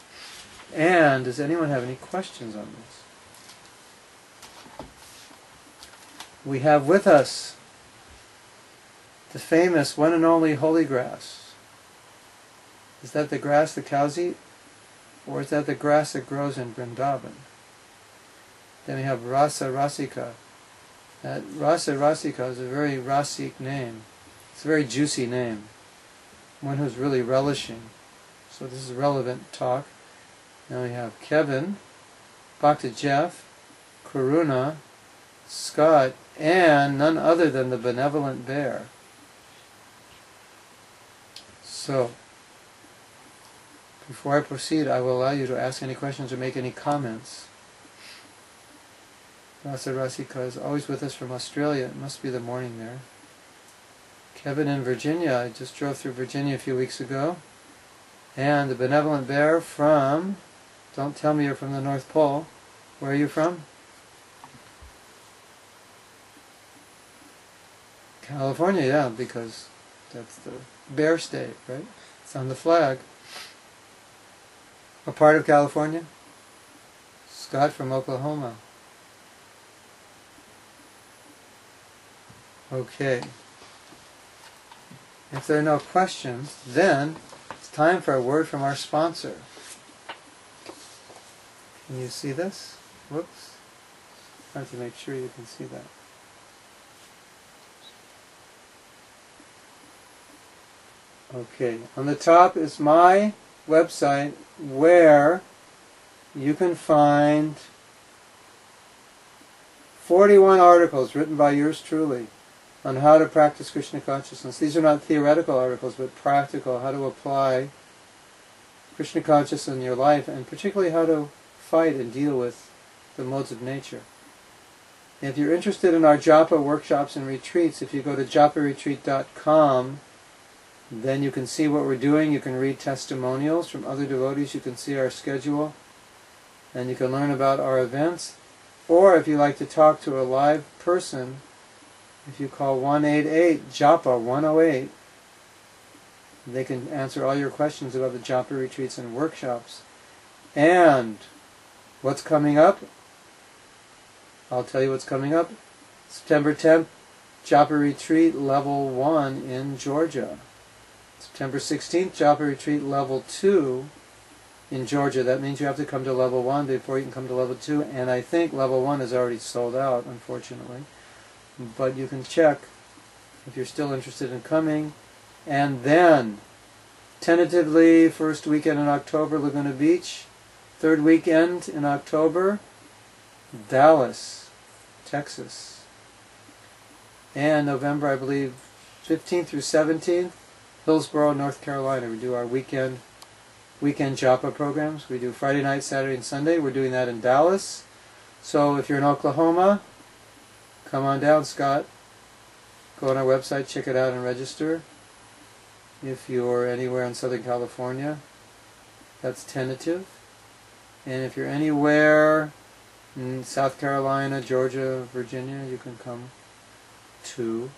And does anyone have any questions on this? We have with us the famous one and only holy grass. Is that the grass the cows eat? Or is that the grass that grows in Vrindavan? Then we have Rasa Rasika. That Rasa Rasika is a very rasic name. It's a very juicy name. One who's really relishing. So this is relevant talk. Now we have Kevin, Bhakta Jeff, Karuna, Scott, and none other than the benevolent bear. So, before I proceed, I will allow you to ask any questions or make any comments. Rasa Rasika is always with us from Australia. It must be the morning there. Kevin in Virginia. I just drove through Virginia a few weeks ago. And the benevolent bear from, don't tell me you're from the North Pole. Where are you from? California, yeah, because that's the bear state, right? It's on the flag. A part of California? Scott from Oklahoma. Okay. If there are no questions, then it's time for a word from our sponsor. Can you see this? Whoops. I have to make sure you can see that. Okay. On the top is my website where you can find 41 articles written by yours truly on how to practice Krishna consciousness. These are not theoretical articles, but practical, how to apply Krishna consciousness in your life, and particularly how to fight and deal with the modes of nature. If you're interested in our japa workshops and retreats, if you go to japaretreat.com, then you can see what we're doing. You can read testimonials from other devotees. You can see our schedule. And you can learn about our events. Or if you like to talk to a live person, if you call 188-JAPA-108, they can answer all your questions about the japa retreats and workshops. And what's coming up? I'll tell you what's coming up. September 10th, Japa Retreat Level 1 in Georgia. September 16th, Japa Retreat Level 2 in Georgia. That means you have to come to Level 1 before you can come to Level 2. And I think Level 1 is already sold out, unfortunately. But you can check if you're still interested in coming. And then, tentatively, first weekend in October, Laguna Beach. Third weekend in October, Dallas, Texas. And November, I believe, 15th through 17th, Hillsborough, North Carolina. We do our weekend japa programs. We do Friday night, Saturday, and Sunday. We're doing that in Dallas. So if you're in Oklahoma, come on down, Scott. Go on our website, check it out, and register. If you're anywhere in Southern California, that's tentative. And if you're anywhere in South Carolina, Georgia, Virginia, you can come to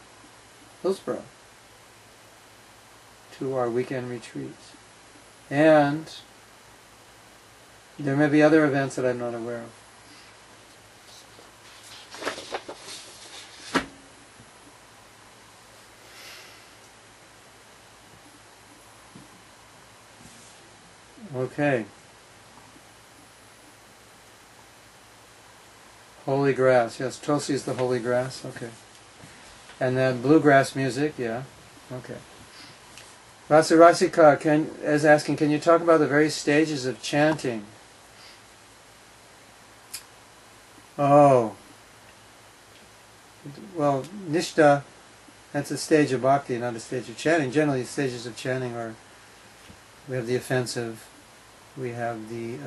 Hillsborough to our weekend retreats. And there may be other events that I'm not aware of. Okay. Holy grass. Yes, Tulsi is the holy grass. Okay. And then bluegrass music. Yeah. Okay. Rasarasika is asking, can you talk about the various stages of chanting? Oh. Well, Nishta, that's a stage of bhakti, not a stage of chanting. Generally, stages of chanting are, we have the offensive, we have the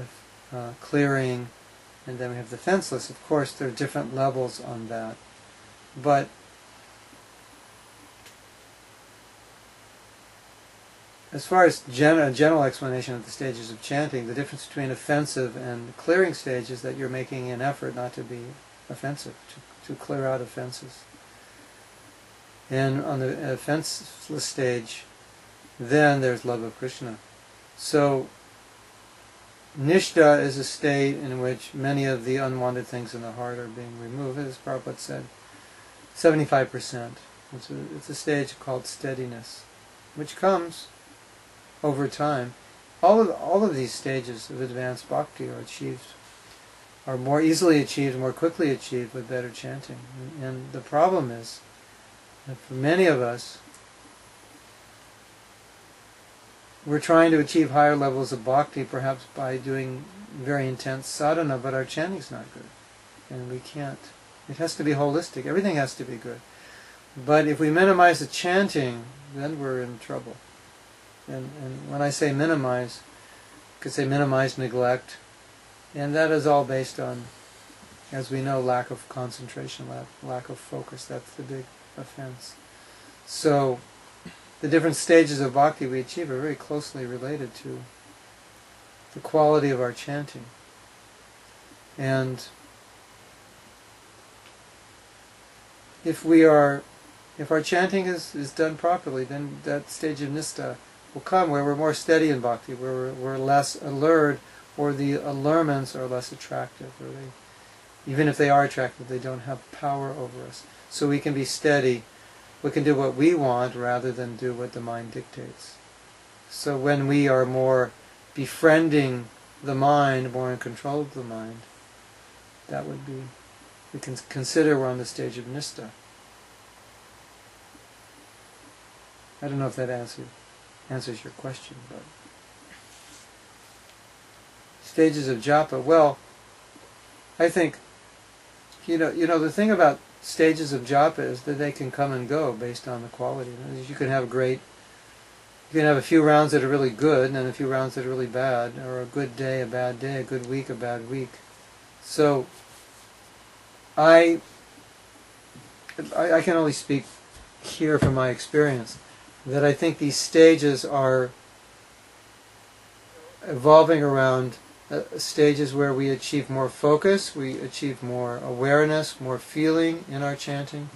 clearing, and then we have the fenceless. Of course, there are different levels on that. But as far as a general explanation of the stages of chanting, the difference between offensive and clearing stage is that you're making an effort not to be offensive, to clear out offenses. And on the offenseless stage, then there's love of Krishna. So, Nishta is a state in which many of the unwanted things in the heart are being removed. As Prabhupada said, 75%. It's a stage called steadiness, which comes over time. All of these stages of advanced bhakti are more easily achieved, more quickly achieved with better chanting. And the problem is that for many of us, we're trying to achieve higher levels of bhakti, perhaps by doing very intense sadhana, but our chanting's not good. And we can't. It has to be holistic. Everything has to be good. But if we minimize the chanting, then we're in trouble. And when I say minimize, I could say minimize neglect. And that is all based on, as we know, lack of concentration, lack of focus. That's the big offense. So, the different stages of bhakti we achieve are very closely related to the quality of our chanting. And if our chanting is done properly, then that stage of nista will come where we're more steady in bhakti, where we're less alert or the allurements are less attractive, or even if they are attractive, they don't have power over us. So we can be steady. We can do what we want rather than do what the mind dictates. So when we are more befriending the mind, more in control of the mind, that would be, we can consider we're on the stage of nistha. I don't know if that answers your question, but stages of japa. Well, I think the thing about stages of japa is that they can come and go based on the quality. You can have a few rounds that are really good, and then a few rounds that are really bad, or a good day, a bad day, a good week, a bad week. So I can only speak here from my experience, that I think these stages are evolving around stages where we achieve more focus, we achieve more awareness, more feeling in our chanting.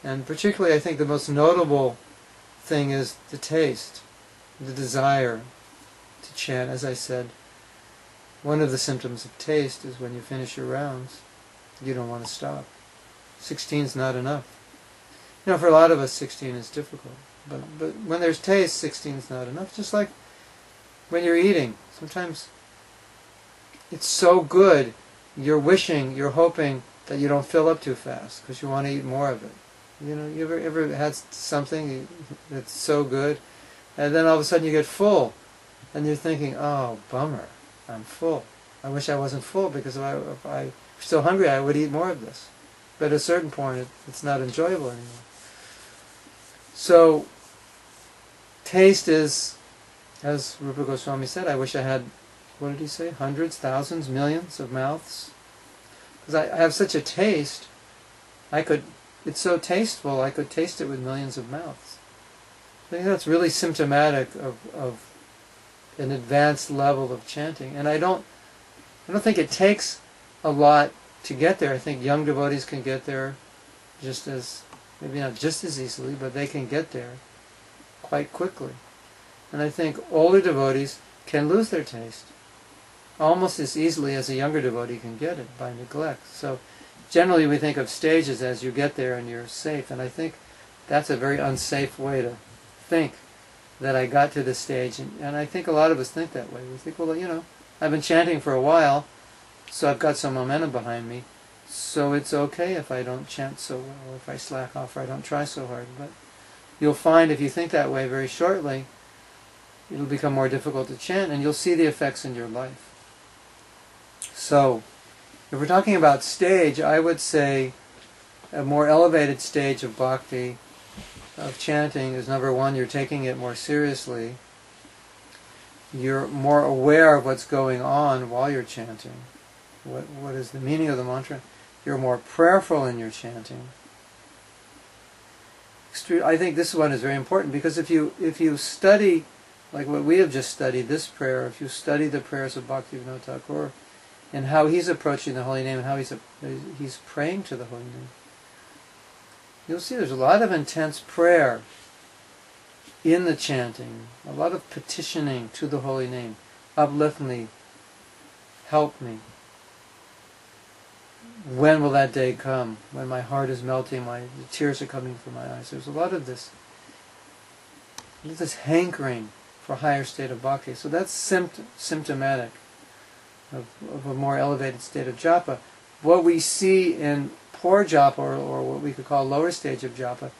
And particularly I think the most notable thing is the taste, the desire to chant. As I said, one of the symptoms of taste is when you finish your rounds, you don't want to stop. 16 is not enough. For a lot of us 16 is difficult. But when there's taste, 16 is not enough. Just like when you're eating, sometimes it's so good, you're hoping that you don't fill up too fast because you want to eat more of it. You ever had something that's so good, and then all of a sudden you get full, and you're thinking, oh, bummer, I'm full. I wish I wasn't full, because if I were still hungry, I would eat more of this. But at a certain point, it's not enjoyable anymore. So, taste is, as Rupa Goswami said, I wish I had, what did he say, hundreds, thousands, millions of mouths? Because I have such a taste, it's so tasteful, I could taste it with millions of mouths. I think that's really symptomatic of an advanced level of chanting. And I don't think it takes a lot to get there. I think young devotees can get there just as, maybe not just as easily, but they can get there quite quickly. And I think older devotees can lose their taste almost as easily as a younger devotee can get it by neglect. So generally we think of stages as you get there and you're safe, and I think that's a very unsafe way to think, that I got to this stage. And I think a lot of us think that way. We think, well, I've been chanting for a while, so I've got some momentum behind me, so it's okay if I don't chant so well, or if I slack off, or I don't try so hard. But you'll find if you think that way very shortly, it'll become more difficult to chant, and you'll see the effects in your life. So, if we're talking about stage, I would say a more elevated stage of bhakti, of chanting, is number one, you're taking it more seriously. You're more aware of what's going on while you're chanting. What is the meaning of the mantra? You're more prayerful in your chanting. I think this one is very important, because if you study, like what we have just studied, this prayer, if you study the prayers of Bhaktivinoda Thakur, and how he's approaching the holy name, and how he's praying to the holy name, you'll see there's a lot of intense prayer in the chanting, a lot of petitioning to the holy name. Uplift me, help me. When will that day come? When my heart is melting, the tears are coming from my eyes. There's a lot of this hankering for a higher state of bhakti. So that's symptomatic of a more elevated state of japa. What we see in poor japa, or what we could call lower stage of japa,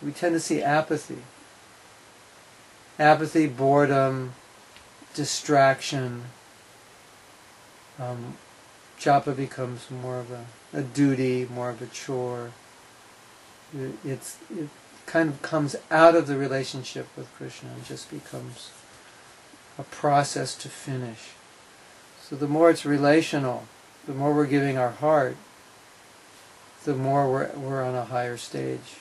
we tend to see apathy. Apathy, boredom, distraction. Japa becomes more of a duty, more of a chore. It kind of comes out of the relationship with Krishna and just becomes a process to finish. So the more it's relational, the more we're giving our heart, the more we're on a higher stage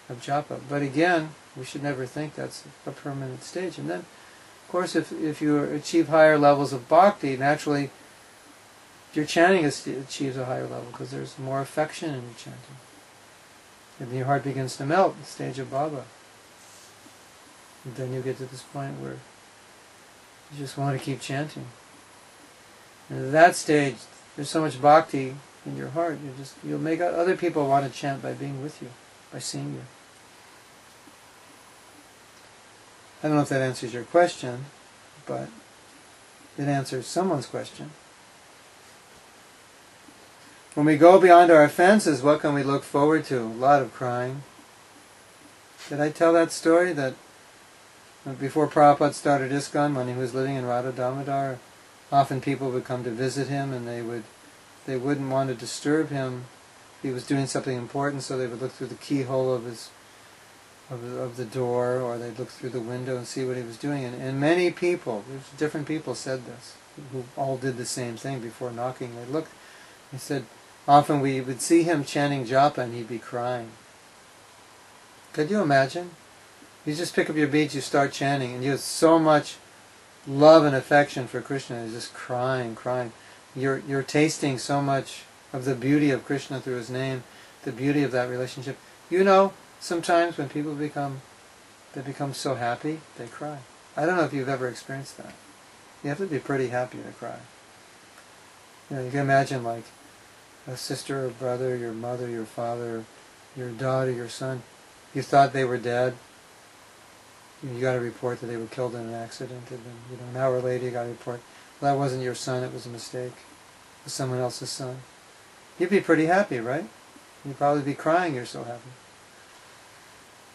of japa. But again, we should never think that's a permanent stage. And then, of course, if you achieve higher levels of bhakti, naturally your chanting achieves a higher level, because there's more affection in your chanting. And your heart begins to melt, the stage of bhava. And then you get to this point where you just want to keep chanting. And at that stage, there's so much bhakti in your heart, you'll make other people want to chant by being with you, by seeing you. I don't know if that answers your question, but it answers someone's question. When we go beyond our offenses, what can we look forward to? A lot of crying. Did I tell that story that before Prabhupada started ISKCON, when he was living in Radha Damodar, often people would come to visit him and they wouldn't want to disturb him. He was doing something important, so they would look through the keyhole of the door, or they'd look through the window and see what he was doing. And many people, different people said this, who all did the same thing before knocking. They looked, he said, often we would see him chanting japa and he'd be crying. Could you imagine? You just pick up your beads, you start chanting, and you have so much love and affection for Krishna. You're just crying. You're tasting so much of the beauty of Krishna through his name, the beauty of that relationship. You know, sometimes when people become so happy, they cry. I don't know if you've ever experienced that. You have to be pretty happy to cry. You know, you can imagine like a sister or brother, your mother, your father, your daughter, your son. You thought they were dead. You got a report that they were killed in an accident, and then, an hour later you got a report, well, that wasn't your son, it was a mistake. It was someone else's son. You'd be pretty happy, right? You'd probably be crying, you're so happy.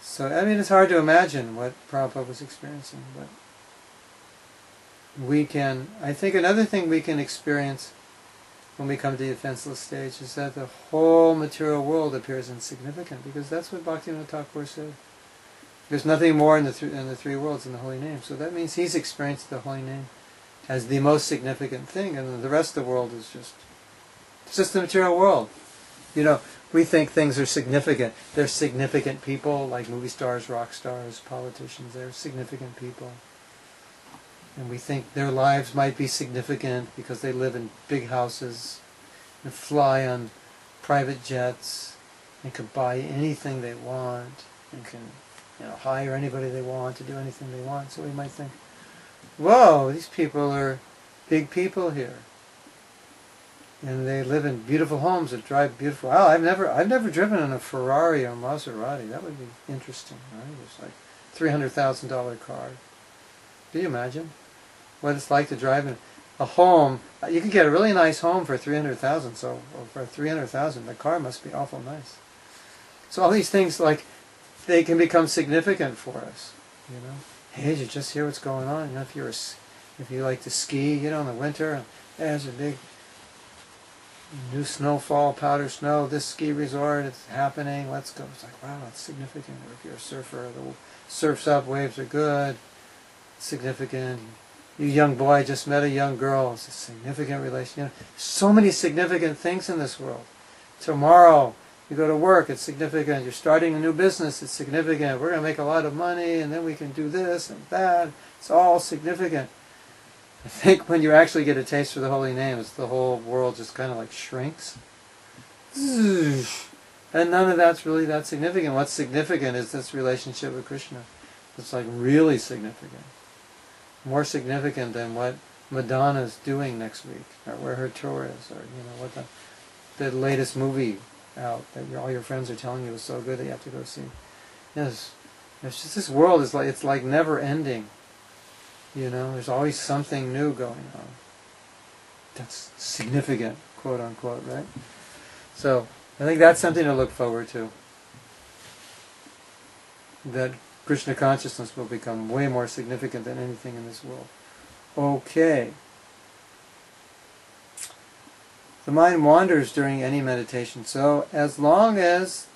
So, I mean, it's hard to imagine what Prabhupada was experiencing, but I think another thing we can experience when we come to the offenseless stage is that the whole material world appears insignificant, because that's what Bhaktivinoda Thakur said. There's nothing more in the three worlds in the holy name. So that means he's experienced the holy name as the most significant thing, and the rest of the world is just the material world. You know, we think things are significant. They're significant people, like movie stars, rock stars, politicians. They're significant people. And we think their lives might be significant because they live in big houses and fly on private jets and can buy anything they want and can hire anybody they want to do anything they want. So we might think, whoa, these people are big people here. And they live in beautiful homes that drive beautiful. Wow, I've never driven in a Ferrari or Maserati. That would be interesting, right? It's like $300,000 car. Can you imagine what it's like to drive in a home? You can get a really nice home for $300,000. So for $300,000, the car must be awful nice. So all these things, like, they can become significant for us. Hey, did you just hear what's going on? If you like to ski, in the winter, there's a big new snowfall, powder snow, this ski resort, it's happening, let's go. It's like, wow, it's significant. Or if you're a surfer, the surf's up, waves are good, it's significant. You young boy just met a young girl, it's a significant relation. So many significant things in this world. Tomorrow, you go to work, it's significant. You're starting a new business, it's significant. We're going to make a lot of money, and then we can do this and that. It's all significant. I think when you actually get a taste for the holy name, it's the whole world just kind of like shrinks. And none of that's really that significant. What's significant is this relationship with Krishna. It's like really significant. More significant than what Madonna's doing next week, or where her tour is, or what the latest movie out that all your friends are telling you is so good that you have to go see. Yes, it's just this world is like, it's like never ending. There's always something new going on. That's significant, quote unquote, right? So I think that's something to look forward to. That Krishna consciousness will become way more significant than anything in this world. Okay. The mind wanders during any meditation. So as long as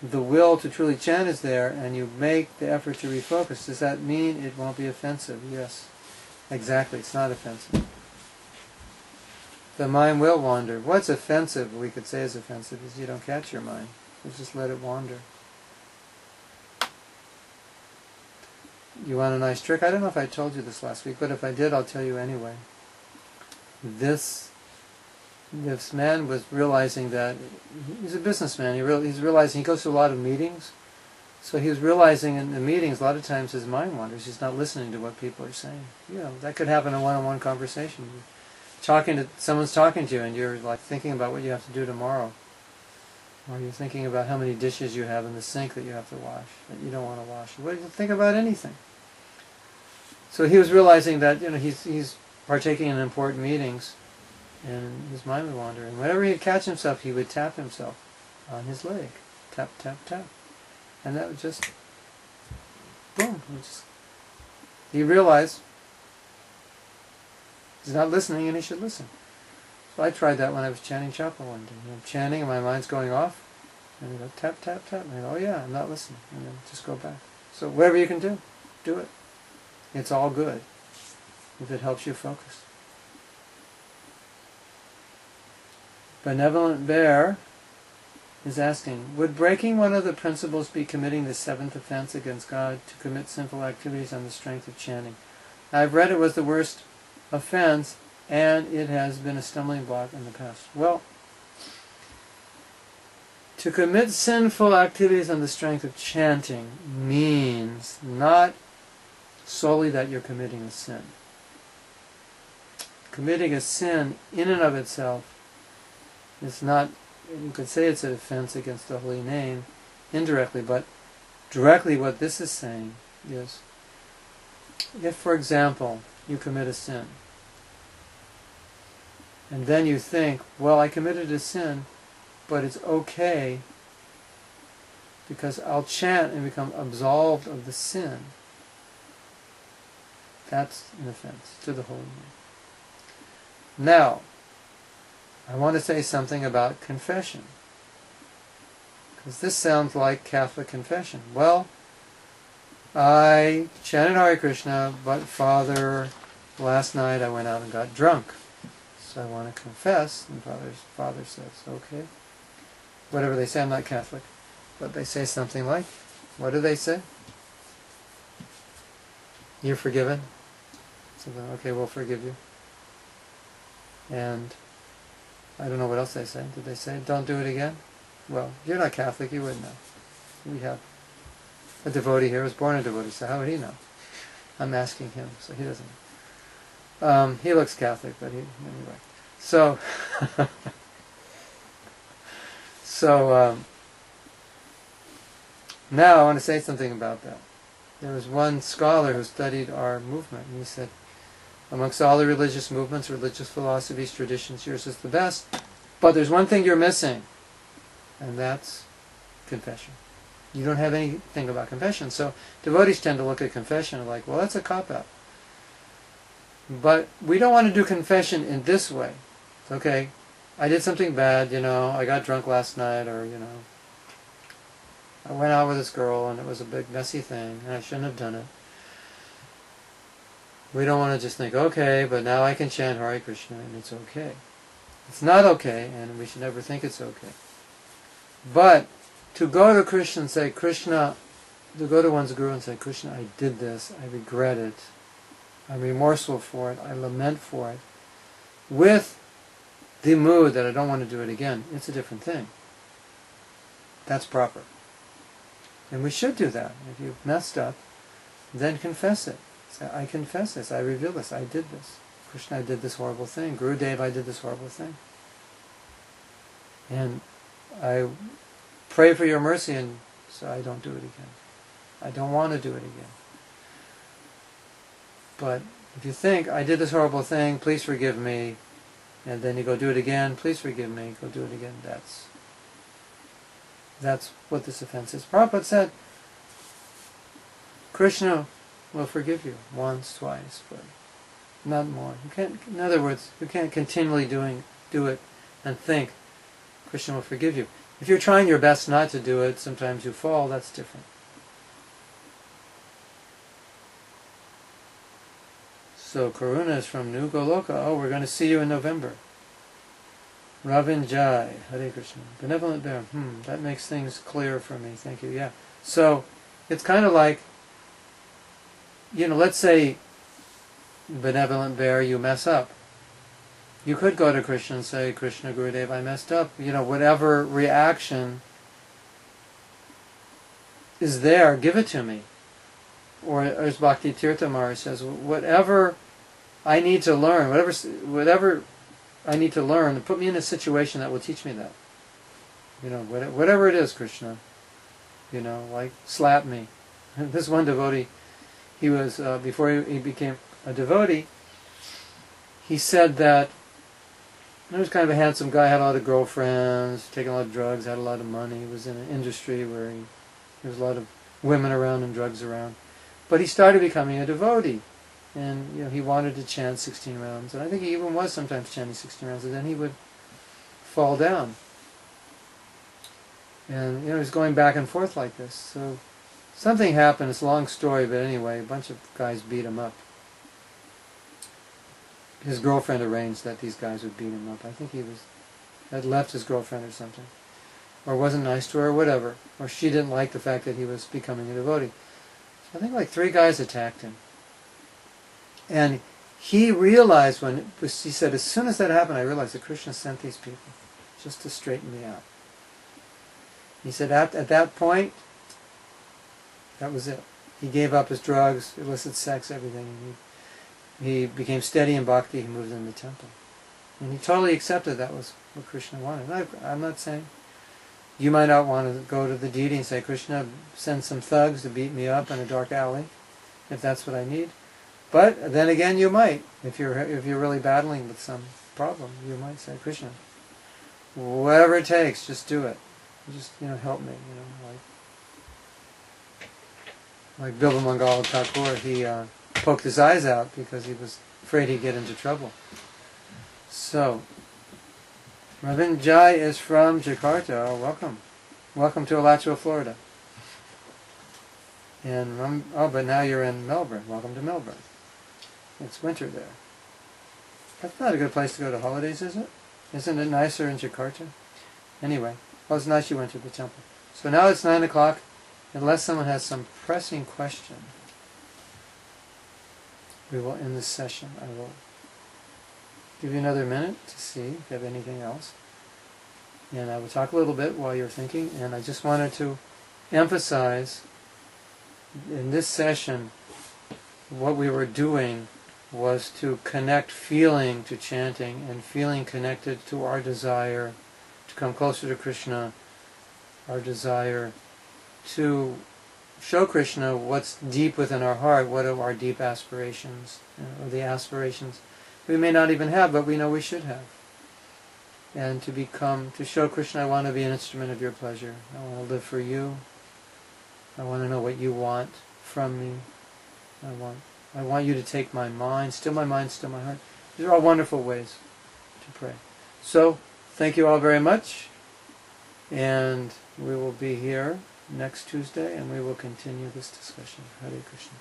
the will to truly chant is there and you make the effort to refocus, does that mean it won't be offensive? Yes. Exactly. It's not offensive. The mind will wander. What's offensive, we could say is offensive, is you don't catch your mind. You just let it wander. You want a nice trick? I don't know if I told you this last week, but if I did, I'll tell you anyway. This man was realizing that he's a businessman. He's realizing he goes to a lot of meetings. So he was realizing in the meetings, a lot of times his mind wanders. He's not listening to what people are saying. That could happen in a one-on-one conversation. You someone's talking to you and you're like thinking about what you have to do tomorrow. Or you're thinking about how many dishes you have in the sink that you have to wash, that you don't want to wash. What do you think about anything? So he was realizing that he's partaking in important meetings, and his mind would wander. And whenever he'd catch himself, he would tap himself on his leg. Tap, tap, tap. And that would just, boom. He realized he's not listening and he should listen. So I tried that when I was chanting chapel one day. I'm chanting and my mind's going off. And I go tap, tap, tap. And I go, oh yeah, I'm not listening. And then just go back. So whatever you can do, do it. It's all good if it helps you focus. Benevolent Bear is asking, would breaking one of the principles be committing the seventh offense against God to commit sinful activities on the strength of chanting? I've read it was the worst offense, and it has been a stumbling block in the past. Well, to commit sinful activities on the strength of chanting means not solely that you're committing a sin. Committing a sin in and of itself is not, you could say it's an offense against the holy name indirectly, but directly what this is saying is, if, for example, you commit a sin, and then you think, well, I committed a sin, but it's okay because I'll chant and become absolved of the sin. That's an offense to the holy name. Now, I want to say something about confession, because this sounds like Catholic confession. Well, I chanted Hare Krishna, but Father, last night I went out and got drunk. So I want to confess, and Father says, okay. Whatever they say, I'm not Catholic, but they say something like, what do they say? You're forgiven? So then, okay, we'll forgive you. And I don't know what else they say. Did they say, don't do it again? Well, you're not Catholic, you wouldn't know. We have a devotee here who was born a devotee, so how would he know? I'm asking him, so he doesn't know. He looks Catholic, but anyway. So, now I want to say something about that. There was one scholar who studied our movement, and he said, amongst all the religious movements, religious philosophies, traditions, yours is the best, but there's one thing you're missing, and that's confession. You don't have anything about confession. So devotees tend to look at confession like, well, that's a cop-out. But we don't want to do confession in this way. Okay, I did something bad, I got drunk last night, or, I went out with this girl and it was a big messy thing and I shouldn't have done it. We don't want to just think, okay, but now I can chant Hare Krishna and it's okay. It's not okay, and we should never think it's okay. But to go to Krishna and say, Krishna, to go to one's guru and say, Krishna, I did this, I regret it, I'm remorseful for it, I lament for it, with the mood that I don't want to do it again, it's a different thing. That's proper. And we should do that. If you've messed up, then confess it. Say, I confess this, I reveal this, I did this. Krishna, I did this horrible thing. Gurudev, I did this horrible thing. And I pray for your mercy, and so I don't do it again. I don't want to do it again. But if you think, I did this horrible thing, please forgive me, and then you go do it again, please forgive me, go do it again, that's what this offense is. Prabhupada said, Krishna will forgive you once, twice, but not more. You can't, in other words, you can't continually do it and think Krishna will forgive you. If you're trying your best not to do it, sometimes you fall, that's different. So Karuna is from New Goloka. Oh, we're going to see you in November. Ravin Jai, Hare Krishna. Benevolent Bear. That makes things clear for me. Thank you. Yeah. So it's kind of like, let's say, Benevolent Bear, you mess up. You could go to Krishna and say, Krishna, Gurudev, I messed up. Whatever reaction is there, give it to me. Or as Bhakti Tirtha Maharaj says, whatever I need to learn, whatever I need to learn, and put me in a situation that will teach me that. Whatever it is, Krishna. Like slap me. This one devotee, he was, before he became a devotee, he said that he was kind of a handsome guy, had a lot of girlfriends, taking a lot of drugs, had a lot of money. He was in an industry where there was a lot of women around and drugs around. But he started becoming a devotee. And he wanted to chant 16 rounds. And I think he even was sometimes chanting 16 rounds. And then he would fall down. And he was going back and forth like this. So something happened. It's a long story, but anyway, a bunch of guys beat him up. His girlfriend arranged that these guys would beat him up. I think he had left his girlfriend or something, or wasn't nice to her, or whatever, or she didn't like the fact that he was becoming a devotee. So I think like 3 guys attacked him, and he realized he said, as soon as that happened, I realized that Krishna sent these people just to straighten me out. He said at that point, that was it. He gave up his drugs, illicit sex, everything. He became steady in bhakti. He moved in the temple. And he totally accepted that was what Krishna wanted. I'm not saying you might not want to go to the deity and say, Krishna, send some thugs to beat me up in a dark alley, if that's what I need. But then again, you might. If you're really battling with some problem, you might say, Krishna, whatever it takes, just do it. Just, help me. Like Bilba Mangal Thakur, he poked his eyes out because he was afraid he'd get into trouble. So, Ravin Jai is from Jakarta. Oh, welcome. Welcome to Alachua, Florida. And but now you're in Melbourne. Welcome to Melbourne. It's winter there. That's not a good place to go to holidays, is it? Isn't it nicer in Jakarta? Anyway, it's nice you went to the temple. So now it's 9 o'clock. Unless someone has some pressing question, we will end this session. I will give you another minute to see if you have anything else. And I will talk a little bit while you're thinking. And I just wanted to emphasize in this session what we were doing was to connect feeling to chanting, and feeling connected to our desire to come closer to Krishna, our desire to show Krishna what's deep within our heart, what are our deep aspirations, or the aspirations we may not even have, but we know we should have. And to show Krishna, I want to be an instrument of your pleasure. I want to live for you. I want to know what you want from me. I want you to take my mind, still my heart. These are all wonderful ways to pray. So, thank you all very much. And we will be here next Tuesday, and we will continue this discussion. Hare Krishna.